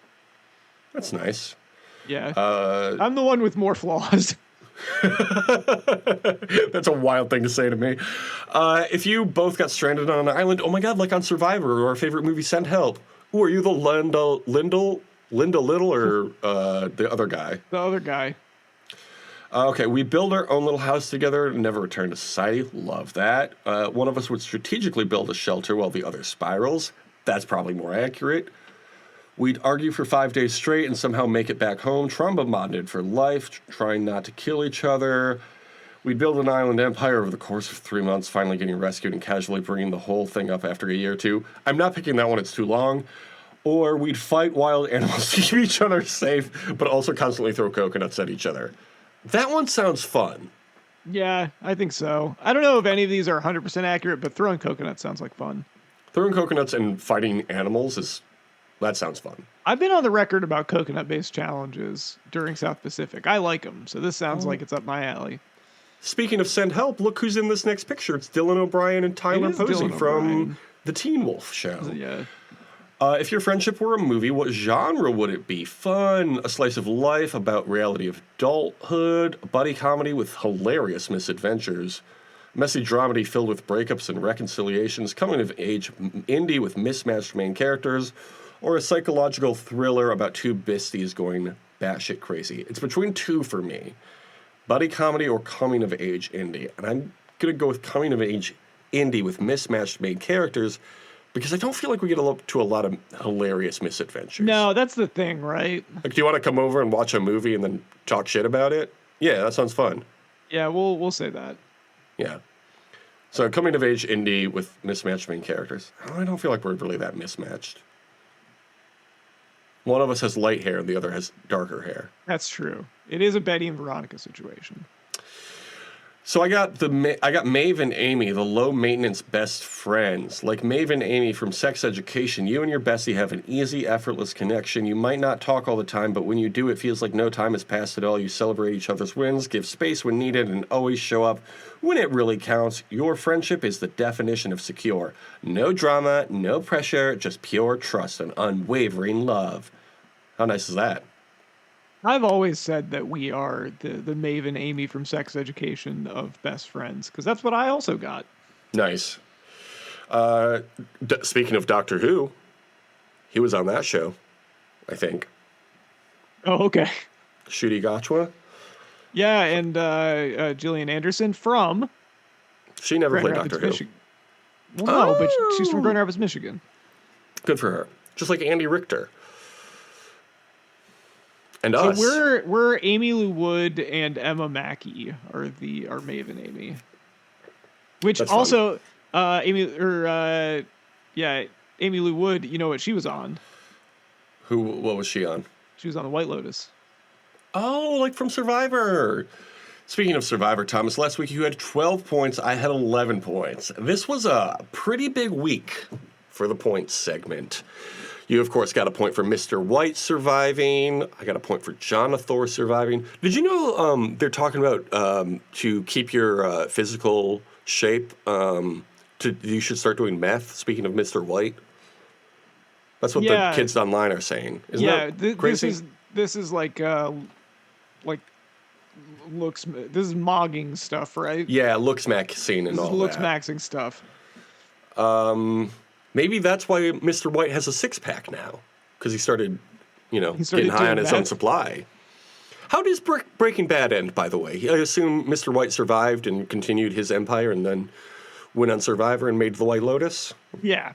That's nice. Yeah. I'm the one with more flaws. That's a wild thing to say to me. If you both got stranded on an island, oh my god, like on Survivor or our favorite movie, Send Help. Who are you, the Linda Little, or the other guy? The other guy. Okay, we build our own little house together and never return to society. Love that. One of us would strategically build a shelter while the other spirals. That's probably more accurate. We'd argue for 5 days straight and somehow make it back home. Trauma bonded for life, trying not to kill each other. We'd build an island empire over the course of 3 months, finally getting rescued and casually bringing the whole thing up after a year or two. I'm not picking that one, it's too long. Or we'd fight wild animals to keep each other safe, but also constantly throw coconuts at each other. That one sounds fun. Yeah, I think so. I don't know if any of these are 100% accurate, but throwing coconuts sounds like fun. Throwing coconuts and fighting animals that sounds fun. I've been on the record about coconut-based challenges during South Pacific. I like them, so this sounds like it's up my alley. Speaking of Send Help, look who's in this next picture. It's Dylan O'Brien and Tyler Posey from The Teen Wolf Show. Yeah. If your friendship were a movie, what genre would it be? Fun, a slice of life about reality of adulthood, a buddy comedy with hilarious misadventures, messy dramedy filled with breakups and reconciliations, coming-of-age indie with mismatched main characters, or a psychological thriller about two besties going batshit crazy. It's between two for me. Buddy comedy or coming-of-age indie. And I'm going to go with coming-of-age indie with mismatched main characters because I don't feel like we get up to a lot of hilarious misadventures. No, that's the thing, right? Like, do you want to come over and watch a movie and then talk shit about it? Yeah, that sounds fun. Yeah, we'll say that. Yeah. So coming-of-age indie with mismatched main characters. I don't feel like we're really that mismatched. One of us has light hair and the other has darker hair. That's true. It is a Betty and Veronica situation. So I got Maeve and Amy, the low maintenance best friends. Like Maeve and Amy from Sex Education, you and your bestie have an easy, effortless connection. You might not talk all the time, but when you do, it feels like no time has passed at all. You celebrate each other's wins, give space when needed, and always show up when it really counts. Your friendship is the definition of secure. No drama, no pressure, just pure trust and unwavering love. How nice is that? I've always said that we are the Maeve and Amy from Sex Education of best friends, because that's what I also got. Nice. Speaking of Doctor Who, he was on that show, I think. Oh, okay. Ncuti Gatwa. Yeah, and Gillian Anderson from... She never Grand played Rapids, Doctor Who. Michigan. Well, no, but she's from Grand Rapids, Michigan. Good for her. Just like Andy Richter. And so us. we're Amy Lou Wood and Emma Mackey are Maeve and Amy. Which That's also Amy Lou Wood, you know what she was on? What was she on? She was on the White Lotus. Oh, like from Survivor. Speaking of Survivor, Thomas, last week you had 12 points. I had 11 points. This was a pretty big week for the points segment. You, of course, got a point for Mr. White surviving. I got a point for Jonathan surviving. Did you know they're talking about to keep your physical shape, you should start doing meth, speaking of Mr. White? That's what the kids online are saying. Isn't that crazy? This is like looks. This is mogging stuff, right? Yeah, looks maxing and all that. Looks maxing stuff. Maybe that's why Mr. White has a six-pack now, because he started getting high on his own supply. How does Breaking Bad end, by the way? I assume Mr. White survived and continued his empire and then went on Survivor and made the White Lotus? Yeah.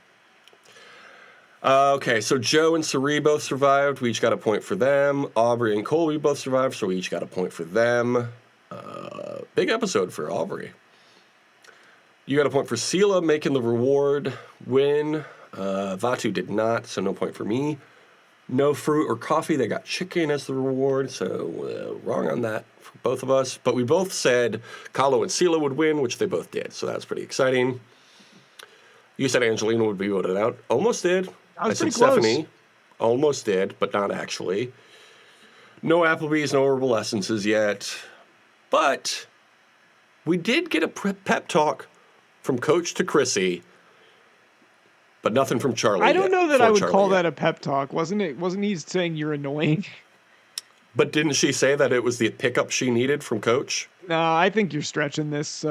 Okay, so Joe and Sari both survived. We each got a point for them. Aubrey and Colby both survived, so we each got a point for them. Big episode for Aubrey. You got a point for Sela making the reward win. Vatu did not, so no point for me. No fruit or coffee. They got chicken as the reward, so wrong on that for both of us. But we both said Kahlo and Sela would win, which they both did, so that's pretty exciting. You said Angelina would be voted out. Almost did. I said Stephanie. Almost did, but not actually. No Applebee's, no herbal essences yet. But we did get a pep talk from Coach to Chrissy, but nothing from Charlie. I don't know that I would call that a pep talk. Wasn't he saying you're annoying? But didn't she say that it was the pickup she needed from Coach? No, I think you're stretching this.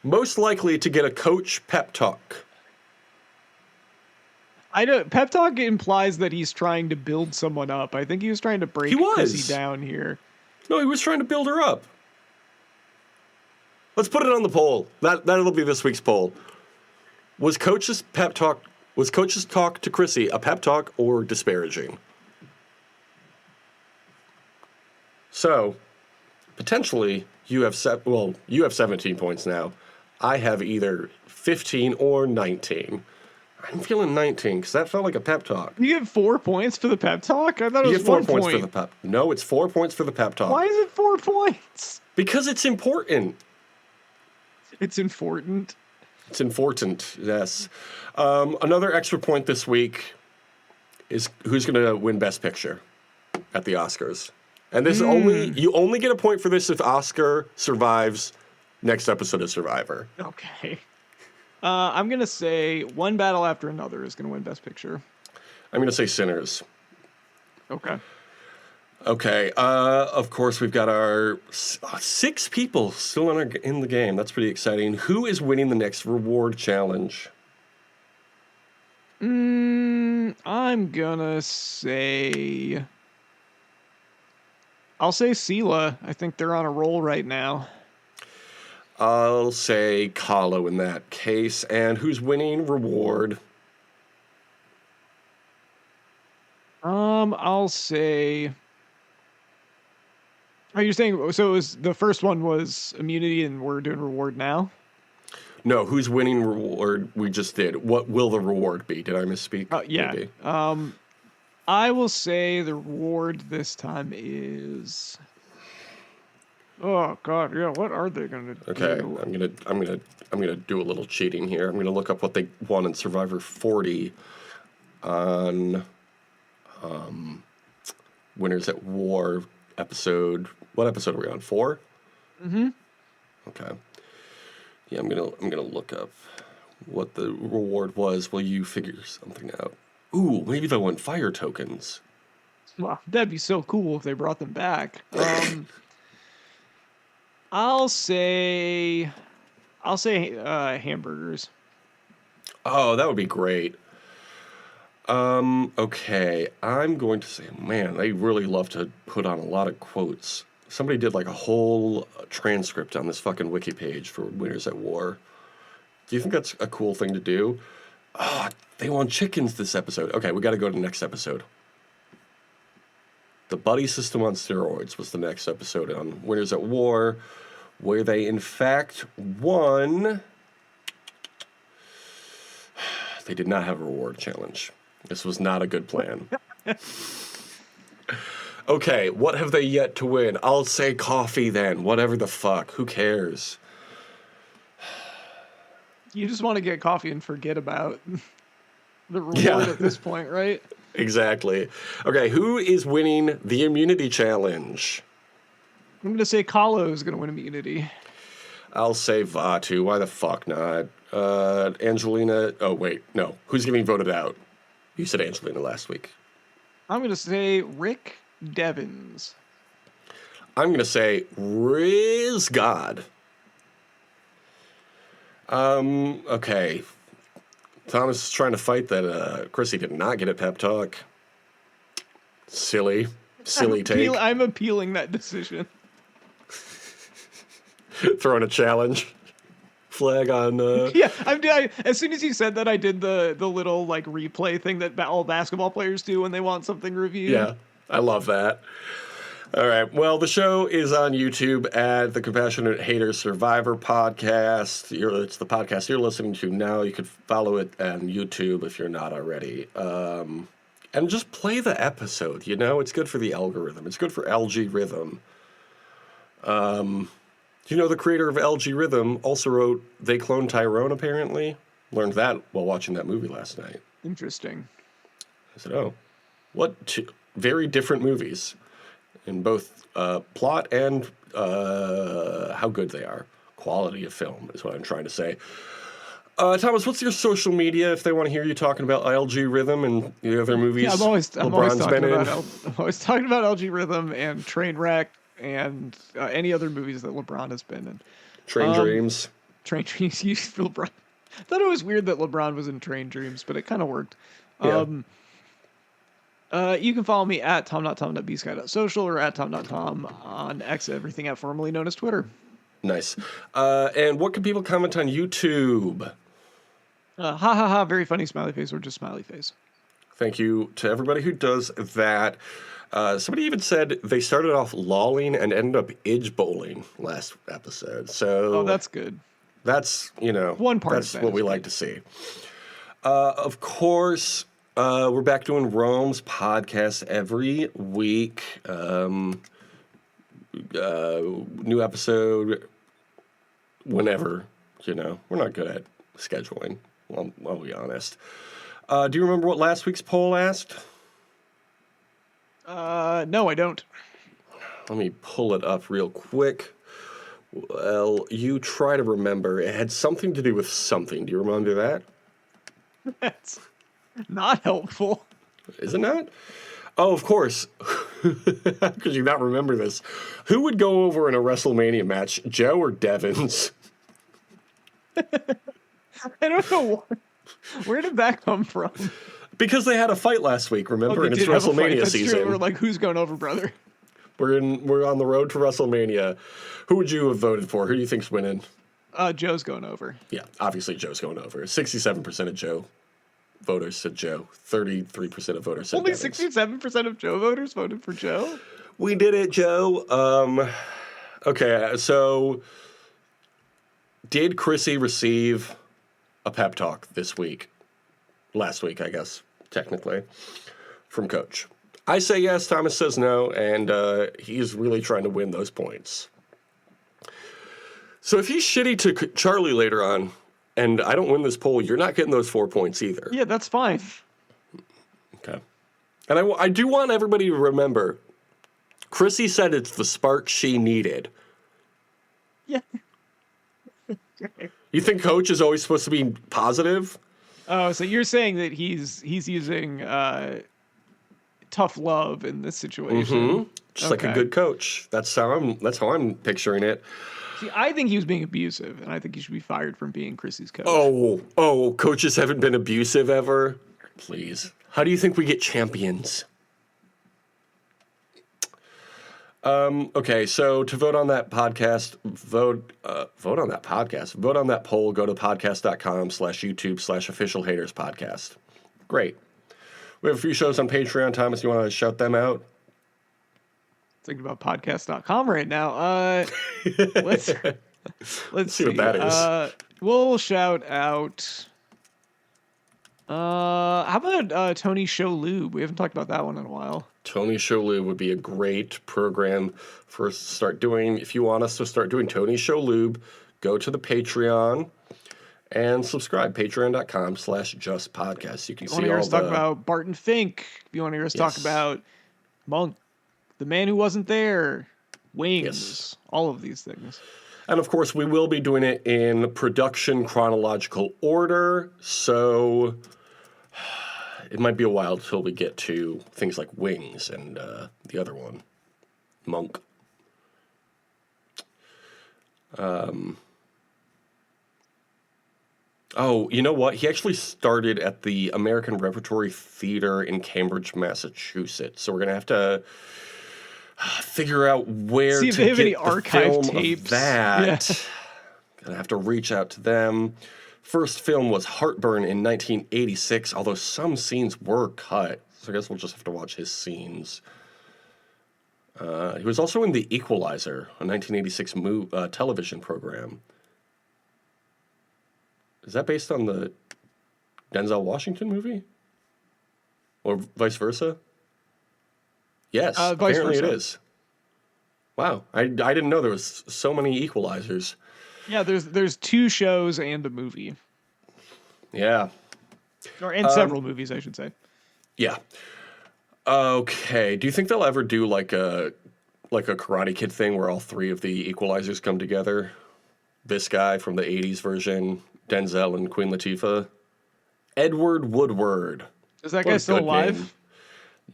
Most likely to get a Coach pep talk. Pep talk implies that he's trying to build someone up. I think he was trying to break Chrissy down here. No, he was trying to build her up. Let's put it on the poll. That'll be this week's poll. Was Coach's talk to Chrissy a pep talk or disparaging? So, potentially, you have 17 points now. I have either 15 or 19. I'm feeling 19 because that felt like a pep talk. You get 4 points for the pep talk? I thought it was 4 points for the pep. No, it's 4 points for the pep talk. Why is it 4 points? Because it's important. It's important. It's important, yes. Another extra point this week is who's going to win Best Picture at the Oscars. And this you only get a point for this if Oscar survives next episode of Survivor. Okay. I'm going to say One Battle After Another is going to win Best Picture. I'm going to say Sinners. Okay. Okay. Of course, we've got our 6 people still in the game. That's pretty exciting. Who is winning the next reward challenge? I'm gonna say... I'll say Sela. I think they're on a roll right now. I'll say Kahlo in that case. And who's winning reward? I'll say... Are you saying so? The first one was immunity, and we're doing reward now? No, who's winning reward? We just did. What will the reward be? Did I misspeak? Yeah. Maybe. I will say the reward this time is. Oh God, yeah. What are they gonna do? Okay, I'm gonna do a little cheating here. I'm gonna look up what they won in Survivor 40 on Winners at War episode. What episode are we on? 4? Mm-hmm. Okay. Yeah, I'm gonna look up what the reward was while you figure something out. Ooh, maybe they won fire tokens. Wow, that'd be so cool if they brought them back. I'll say hamburgers. Oh, that would be great. Okay, I'm going to say, man, they really love to put on a lot of quotes. Somebody did like a whole transcript on this fucking wiki page for Winners at War. Do you think that's a cool thing to do? Oh, they won chickens this episode. Okay, we got to go to the next episode. The Buddy System on Steroids was the next episode on Winners at War, where they in fact won. They did not have a reward challenge. This was not a good plan. Okay, what have they yet to win? I'll say coffee then. Whatever the fuck. Who cares? You just want to get coffee and forget about the reward at this point, right? Exactly. Okay, who is winning the immunity challenge? I'm going to say Kahlo is going to win immunity. I'll say Vatu. Why the fuck not? Angelina. Oh, wait. No. Who's getting voted out? You said Angelina last week. I'm going to say Rick Devens. I'm going to say Riz God. Okay. Thomas is trying to fight that Chrissy did not get a pep talk. Silly take. I'm appealing that decision. Throwing a challenge flag on. Yeah, as soon as you said that, I did the little like replay thing that all basketball players do when they want something reviewed. Yeah, I love that. All right. Well, the show is on YouTube at the Compassionate Hater Survivor podcast. It's the podcast you're listening to now. You could follow it on YouTube if you're not already. And just play the episode, you know? It's good for the algorithm. It's good for LG Rhythm. You know, the creator of LG Rhythm also wrote They Cloned Tyrone, apparently. Learned that while watching that movie last night. Interesting. I said, oh, what two very different movies in both plot and how good they are. Quality of film is what I'm trying to say. Thomas, what's your social media if they want to hear you talking about LG Rhythm and the other movies? Yeah, I'm always talking about LG Rhythm and Trainwreck and any other movies that LeBron has been in. Train Dreams. Train Dreams. LeBron. I thought it was weird that LeBron was in Train Dreams, but it kind of worked. Yeah. You can follow me at tom.tom.bsky.social or at tom.tom on X, everything at formerly known as Twitter. Nice. And what can people comment on YouTube? Ha ha ha, very funny smiley face or just smiley face. Thank you to everybody who does that. Somebody even said they started off lolling and ended up idge bowling last episode. So that's good. That's, one part that's what we like to see. Of course, we're back doing Rome's podcast every week. New episode whenever, we're not good at scheduling. I'll be honest. Do you remember what last week's poll asked? No, I don't. Let me pull it up real quick. Well, you try to remember. It had something to do with something. Do you remember that? That's not helpful. Is it not? Oh, of course. Could you not remember this? Who would go over in a WrestleMania match, Joe or Devins? I don't know. Where did that come from? Because they had a fight last week, remember? And it's WrestleMania season. True. We're like, who's going over, brother? We're on the road to WrestleMania. Who would you have voted for? Who do you think's winning? Joe's going over. Yeah, obviously Joe's going over. 67% of Joe voters said Joe. 33% of voters said Only Devins. 67% of Joe voters voted for Joe? We did it, Joe. Okay, so did Chrissy receive a pep talk this week? Last week, I guess, technically, from Coach. I say yes, Thomas says no, and he's really trying to win those points. So if he's shitty to Charlie later on, and I don't win this poll, you're not getting those 4 points either. Yeah, that's fine. Okay. And I do want everybody to remember, Chrissy said it's the spark she needed. Yeah. You think Coach is always supposed to be positive? Oh, so you're saying that he's using tough love in this situation. Mm-hmm. Just like a good coach. That's how I'm picturing it. See, I think he was being abusive, and I think he should be fired from being Chrissy's coach. Oh, coaches haven't been abusive ever? Please. How do you think we get champions? Okay, so to vote on that podcast, vote on that poll, go to podcast.com/YouTube/officialhaterspodcast. Great. We have a few shows on Patreon. Thomas, you want to shout them out? Thinking about podcast.com right now. Let's see what that is. We'll shout out. How about Tony Show Lube? We haven't talked about that one in a while. Tony Show Lube would be a great program for us to start doing. If you want us to start doing Tony Show Lube, go to the Patreon and subscribe. Patreon.com/justpodcast. You can see all the... If you want to hear us talk about Barton Fink, if you want to hear us talk about Monk, The Man Who Wasn't There, Wings, all of these things. And of course, we will be doing it in production chronological order, so it might be a while till we get to things like Wings and the other one, Monk. Oh, you know what? He actually started at the American Repertory Theater in Cambridge, Massachusetts. So we're going to have to figure out where see if to they have get any the archive film tapes. Of that. Yeah. Gonna have to reach out to them. First film was Heartburn in 1986, although some scenes were cut. So I guess we'll just have to watch his scenes. He was also in The Equalizer, a 1986 television program. Is that based on the Denzel Washington movie? Or vice versa? Yes, apparently it is. Wow, I didn't know there was so many Equalizers. Yeah, there's 2 shows and a movie. Yeah. And several movies, I should say. Yeah. Okay, do you think they'll ever do like a Karate Kid thing where all 3 of the Equalizers come together? This guy from the 80s version, Denzel and Queen Latifah. Edward Woodward. Is that guy still alive? Name.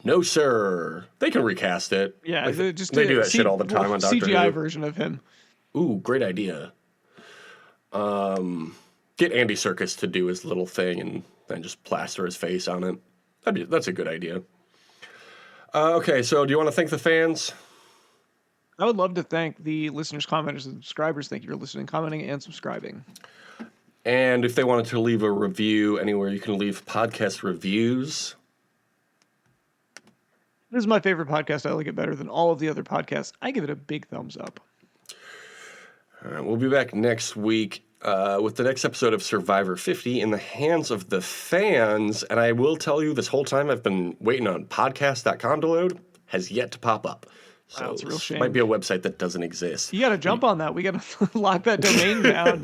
No, sir. They can recast it. Yeah, they do that shit all the time on Doctor CGI Who. version of him. Ooh, great idea. Get Andy Serkis to do his little thing and then just plaster his face on it. That's a good idea. Okay, so do you want to thank the fans? I would love to thank the listeners, commenters, and subscribers. Thank you for listening, commenting, and subscribing. And if they wanted to leave a review anywhere, you can leave podcast reviews. This is my favorite podcast. I like it better than all of the other podcasts. I give it a big thumbs up. All right, we'll be back next week with the next episode of Survivor 50 in the hands of the fans. And I will tell you, this whole time I've been waiting on podcast.com to load, has yet to pop up. So wow, it's a real shame. It might be a website that doesn't exist. You got to jump on that. We got to lock that domain down.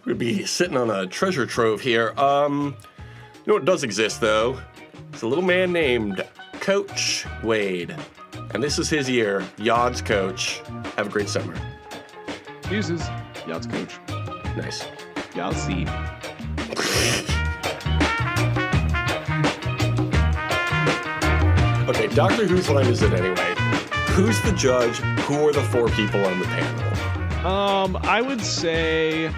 We'd be sitting on a treasure trove here. You know what does exist, though? It's a little man named Coach Wade. And this is his year. Yod's Coach. Have a great summer. Deuces. Yod's Coach. Nice. Y'all see. Okay, Doctor Whose line is it anyway? Who's the judge? Who are the 4 people on the panel? I would say... I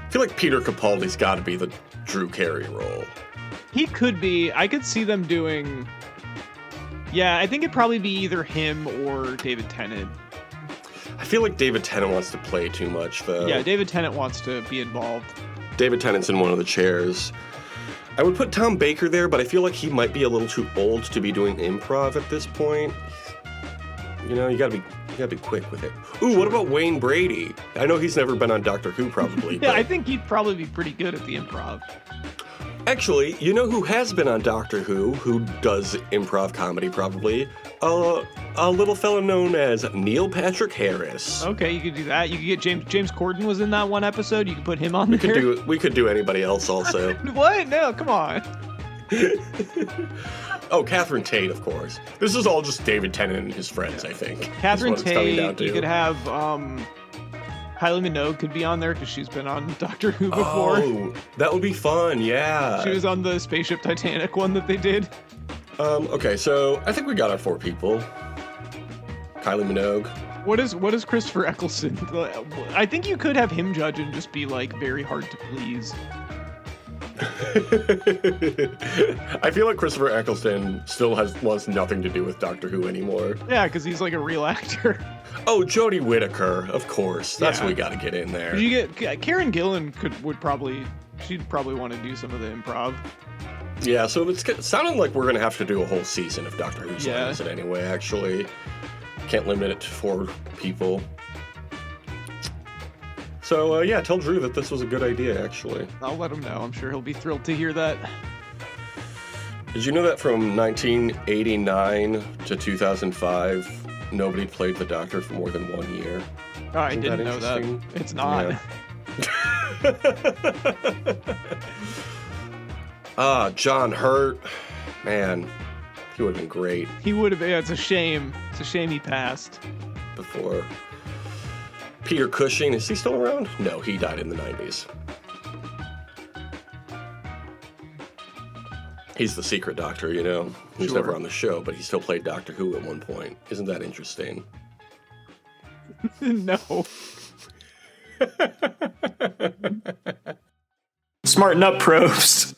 feel like Peter Capaldi's got to be the Drew Carey role. He could be. I could see them doing... Yeah, I think it'd probably be either him or David Tennant. I feel like David Tennant wants to play too much, though. Yeah, David Tennant wants to be involved. David Tennant's in one of the chairs. I would put Tom Baker there, but I feel like he might be a little too old to be doing improv at this point. You know, you gotta be gotta be quick with it. Ooh, what about Wayne Brady? I know he's never been on Doctor Who, probably. Yeah, I think he'd probably be pretty good at the improv. Actually, you know who has been on Doctor who does improv comedy, probably? A little fella known as Neil Patrick Harris. Okay, you could do that. You could get James Corden was in that one episode. You could put him on there. We could do anybody else also. What? No, come on. Oh, Catherine Tate, of course. This is all just David Tennant and his friends, I think. Catherine Tate, you could have Kylie Minogue could be on there because she's been on Doctor Who before. Oh, that would be fun, yeah. She was on the Spaceship Titanic one that they did. Okay, so I think we got our 4 people. Kylie Minogue. What is Christopher Eccleston? I think you could have him judge and just be like very hard to please. I feel like Christopher Eccleston still wants nothing to do with Doctor Who anymore. Yeah, because he's like a real actor. Oh, Jodie Whittaker, of course. That's what we got to get in there. You get Karen Gillan she'd probably want to do some of the improv. Yeah, so it's sounding like we're gonna have to do a whole season of Doctor Who science it anyway. Actually, can't limit it to 4 people. So, yeah, tell Drew that this was a good idea, actually. I'll let him know. I'm sure he'll be thrilled to hear that. Did you know that from 1989 to 2005, nobody played the Doctor for more than 1 year? Oh, I didn't know that. It's not. Yeah. John Hurt. Man, he would have been great. He would have been. Yeah, it's a shame. It's a shame he passed. Before. Peter Cushing, is he still around? No, he died in the 90s. He's the secret Doctor, you know? He's never on the show, but he still played Doctor Who at one point. Isn't that interesting? No. Smarten up, probes.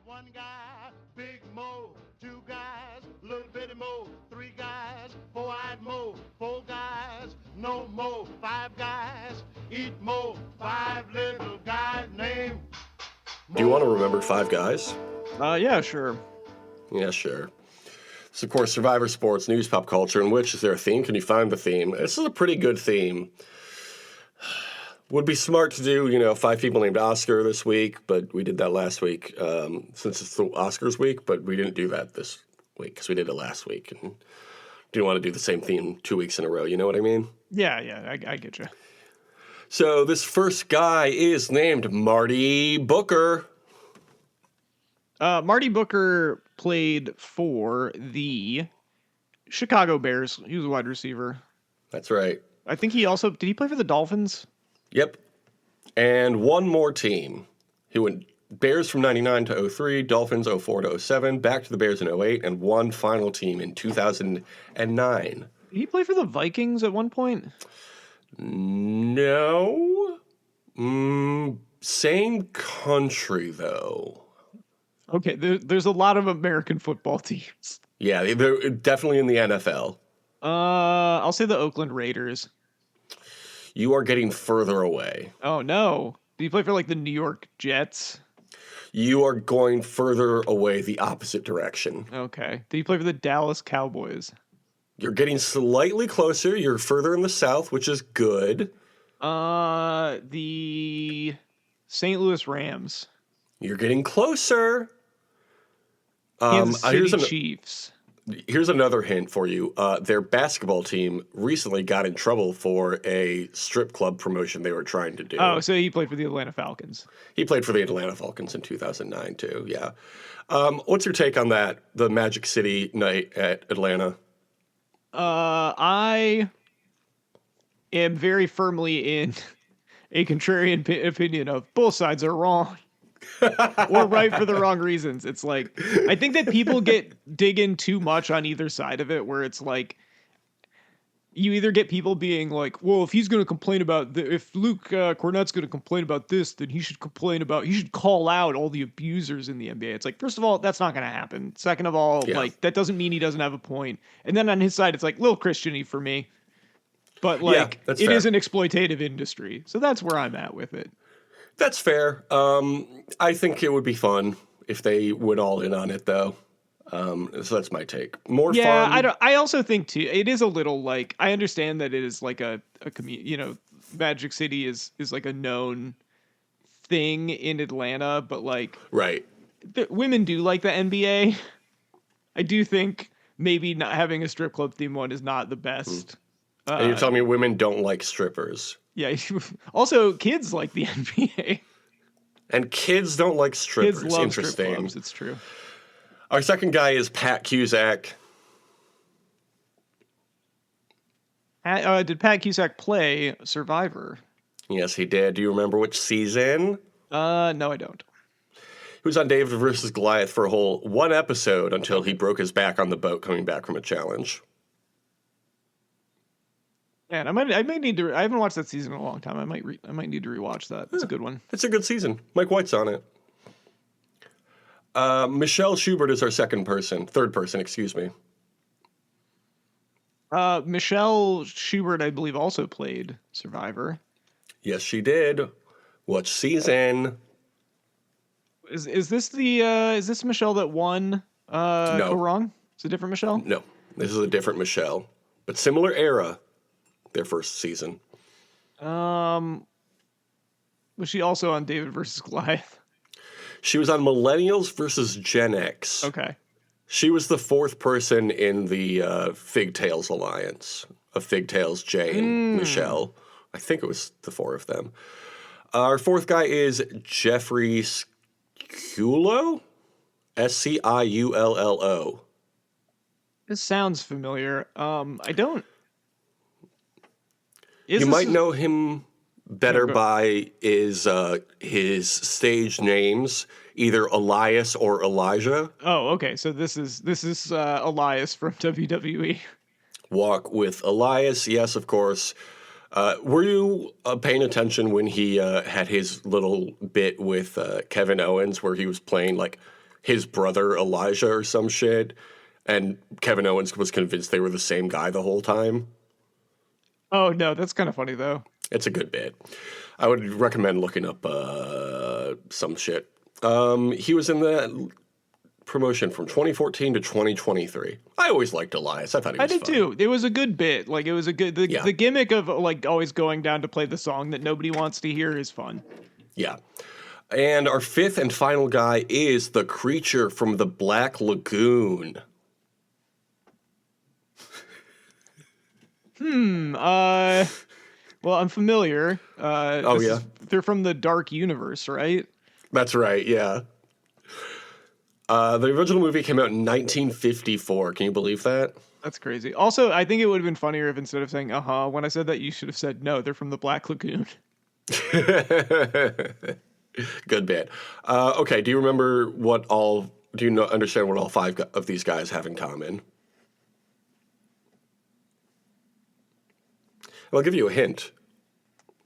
One guy, big Mo, 2 guys, little bitty Mo, 3 guys, 4-eyed Mo, 4 guys, no Mo, 5 guys, eat Mo, 5 little guys named Mo. Do you want to remember 5 guys? Yeah, sure. Yeah, sure. It's, of course, Survivor Sports, news, pop culture, and which is there a theme? Can you find the theme? This is a pretty good theme. Would be smart to do, 5 people named Oscar this week, but we did that last week since it's the Oscars week, but we didn't do that this week because we did it last week and didn't want to do the same theme 2 weeks in a row. You know what I mean? Yeah, I get you. So this first guy is named Marty Booker. Marty Booker played for the Chicago Bears. He was a wide receiver. That's right. I think did he play for the Dolphins? Yep. And one more team. He went Bears from 99 to 03, Dolphins 04 to 07, back to the Bears in 08, and one final team in 2009. Did he play for the Vikings at one point? No. Same country, though. Okay, there's a lot of American football teams. Yeah, they're definitely in the NFL. I'll say the Oakland Raiders. You are getting further away. Oh, no. Did he play for, the New York Jets? You are going further away the opposite direction. Okay. Did he play for the Dallas Cowboys? You're getting slightly closer. You're further in the south, which is good. The St. Louis Rams. You're getting closer. Kansas City Chiefs. Here's another hint for you. Their basketball team recently got in trouble for a strip club promotion they were trying to do. Oh, so he played for the Atlanta Falcons. He played for the Atlanta Falcons in 2009, too, yeah. What's your take on that, the Magic City night at Atlanta? I am very firmly in a contrarian opinion of both sides are wrong. Or right for the wrong reasons. It's I think that people dig in too much on either side of it, where it's you either get people being well, if he's going to complain about if Luke Cornett's going to complain about this, then he should call out all the abusers in the NBA. It's first of all, that's not going to happen. Second of all, that doesn't mean he doesn't have a point. And then on his side, it's little Christian-y for me. But it is an exploitative industry. So that's where I'm at with it. That's fair. I think it would be fun if they went all in on it, though. So that's my take. More Yeah, fun. I also think too. It is a little like I understand that it is like a Magic City is like a known thing in Atlanta, but like Right. women do like the NBA. I do think maybe not having a strip club theme one is not the best. And you're telling me women don't like strippers. Yeah. Also, kids like the NBA. And kids don't like strippers. Kids love Interesting. strip clubs. It's true. Our second guy is Pat Cusack. Did Pat Cusack play Survivor? Yes, he did. Do you remember which season? No, I don't. He was on David versus Goliath for a whole one episode until he broke his back on the boat coming back from a challenge. Man, I might need to. I haven't watched that season in a long time. I might need to rewatch that. It's a good one. It's a good season. Mike White's on it. Michelle Schubert is our third person, excuse me. Michelle Schubert, I believe, also played Survivor. Yes, she did. What season? Is this Michelle that won? No. Go Wrong? It's a different Michelle. No, this is a different Michelle, but similar era. Their first season. Was she also on David versus Goliath? She was on Millennials versus Gen X. Okay. She was the fourth person in the Figtails Alliance of Figtails, Jay and Michelle. I think it was the four of them. Our fourth guy is Jeffrey Sciullo? Sciullo. This sounds familiar. I don't. You might know him better by his stage names, either Elias or Elijah. Oh, okay. So this is Elias from WWE. Walk with Elias, yes, of course. Were you paying attention when he had his little bit with Kevin Owens where he was playing like his brother Elijah or some shit, and Kevin Owens was convinced they were the same guy the whole time? Oh no, that's kind of funny though. It's a good bit. I would recommend looking up some shit. He was in the promotion from 2014 to 2023. I always liked Elias. I thought he was fun. too. It was a good bit. Like it was a good the gimmick of like always going down to play the song that nobody wants to hear is fun. Yeah. And our fifth and final guy is the creature from the Black Lagoon. Well, I'm familiar. They're from the Dark Universe, right? That's right, yeah. The original movie came out in 1954. Can you believe that? That's crazy. Also, I think it would have been funnier if instead of saying when I said that, you should have said no, they're from the Black Lagoon. Good bit. Okay, do you remember understand what all five of these guys have in common? I'll give you a hint.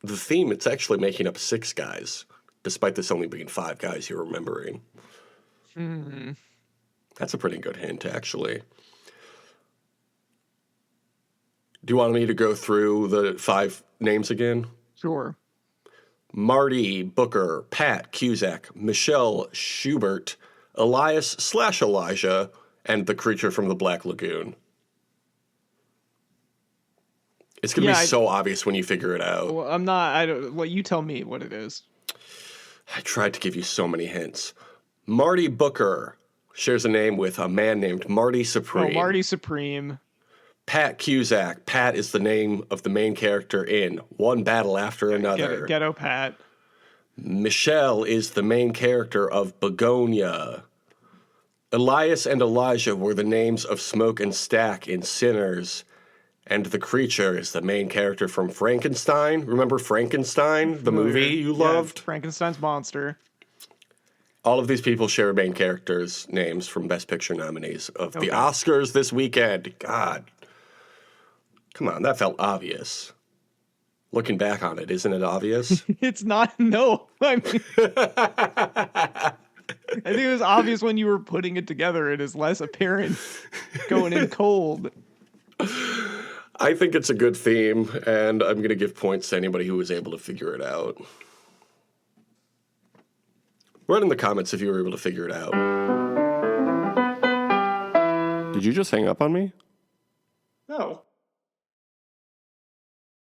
The theme, it's actually making up six guys, despite this only being five guys you're remembering. Mm-hmm. That's a pretty good hint, actually. Do you want me to go through the five names again? Sure. Marty Booker, Pat Cusack, Michelle Schubert, Elias/Elijah, and the creature from the Black Lagoon. It's going to be so obvious when you figure it out. Well, I'm not. I don't. Well, you tell me what it is. I tried to give you so many hints. Marty Booker shares a name with a man named Marty Supreme. Oh, Marty Supreme. Pat Cusack. Pat is the name of the main character in One Battle After Another. Ghetto Pat. Michelle is the main character of Begonia. Elias and Elijah were the names of Smoke and Stack in Sinners. And the creature is the main character from Frankenstein. Remember Frankenstein, the movie you loved? Frankenstein's monster. All of these people share main characters' names from Best Picture nominees of the Oscars this weekend. God. Come on, that felt obvious. Looking back on it, isn't it obvious? It's not. No. I mean, I think it was obvious when you were putting it together. It is less apparent going in cold. I think it's a good theme, and I'm going to give points to anybody who was able to figure it out. Write in the comments if you were able to figure it out. Did you just hang up on me? No.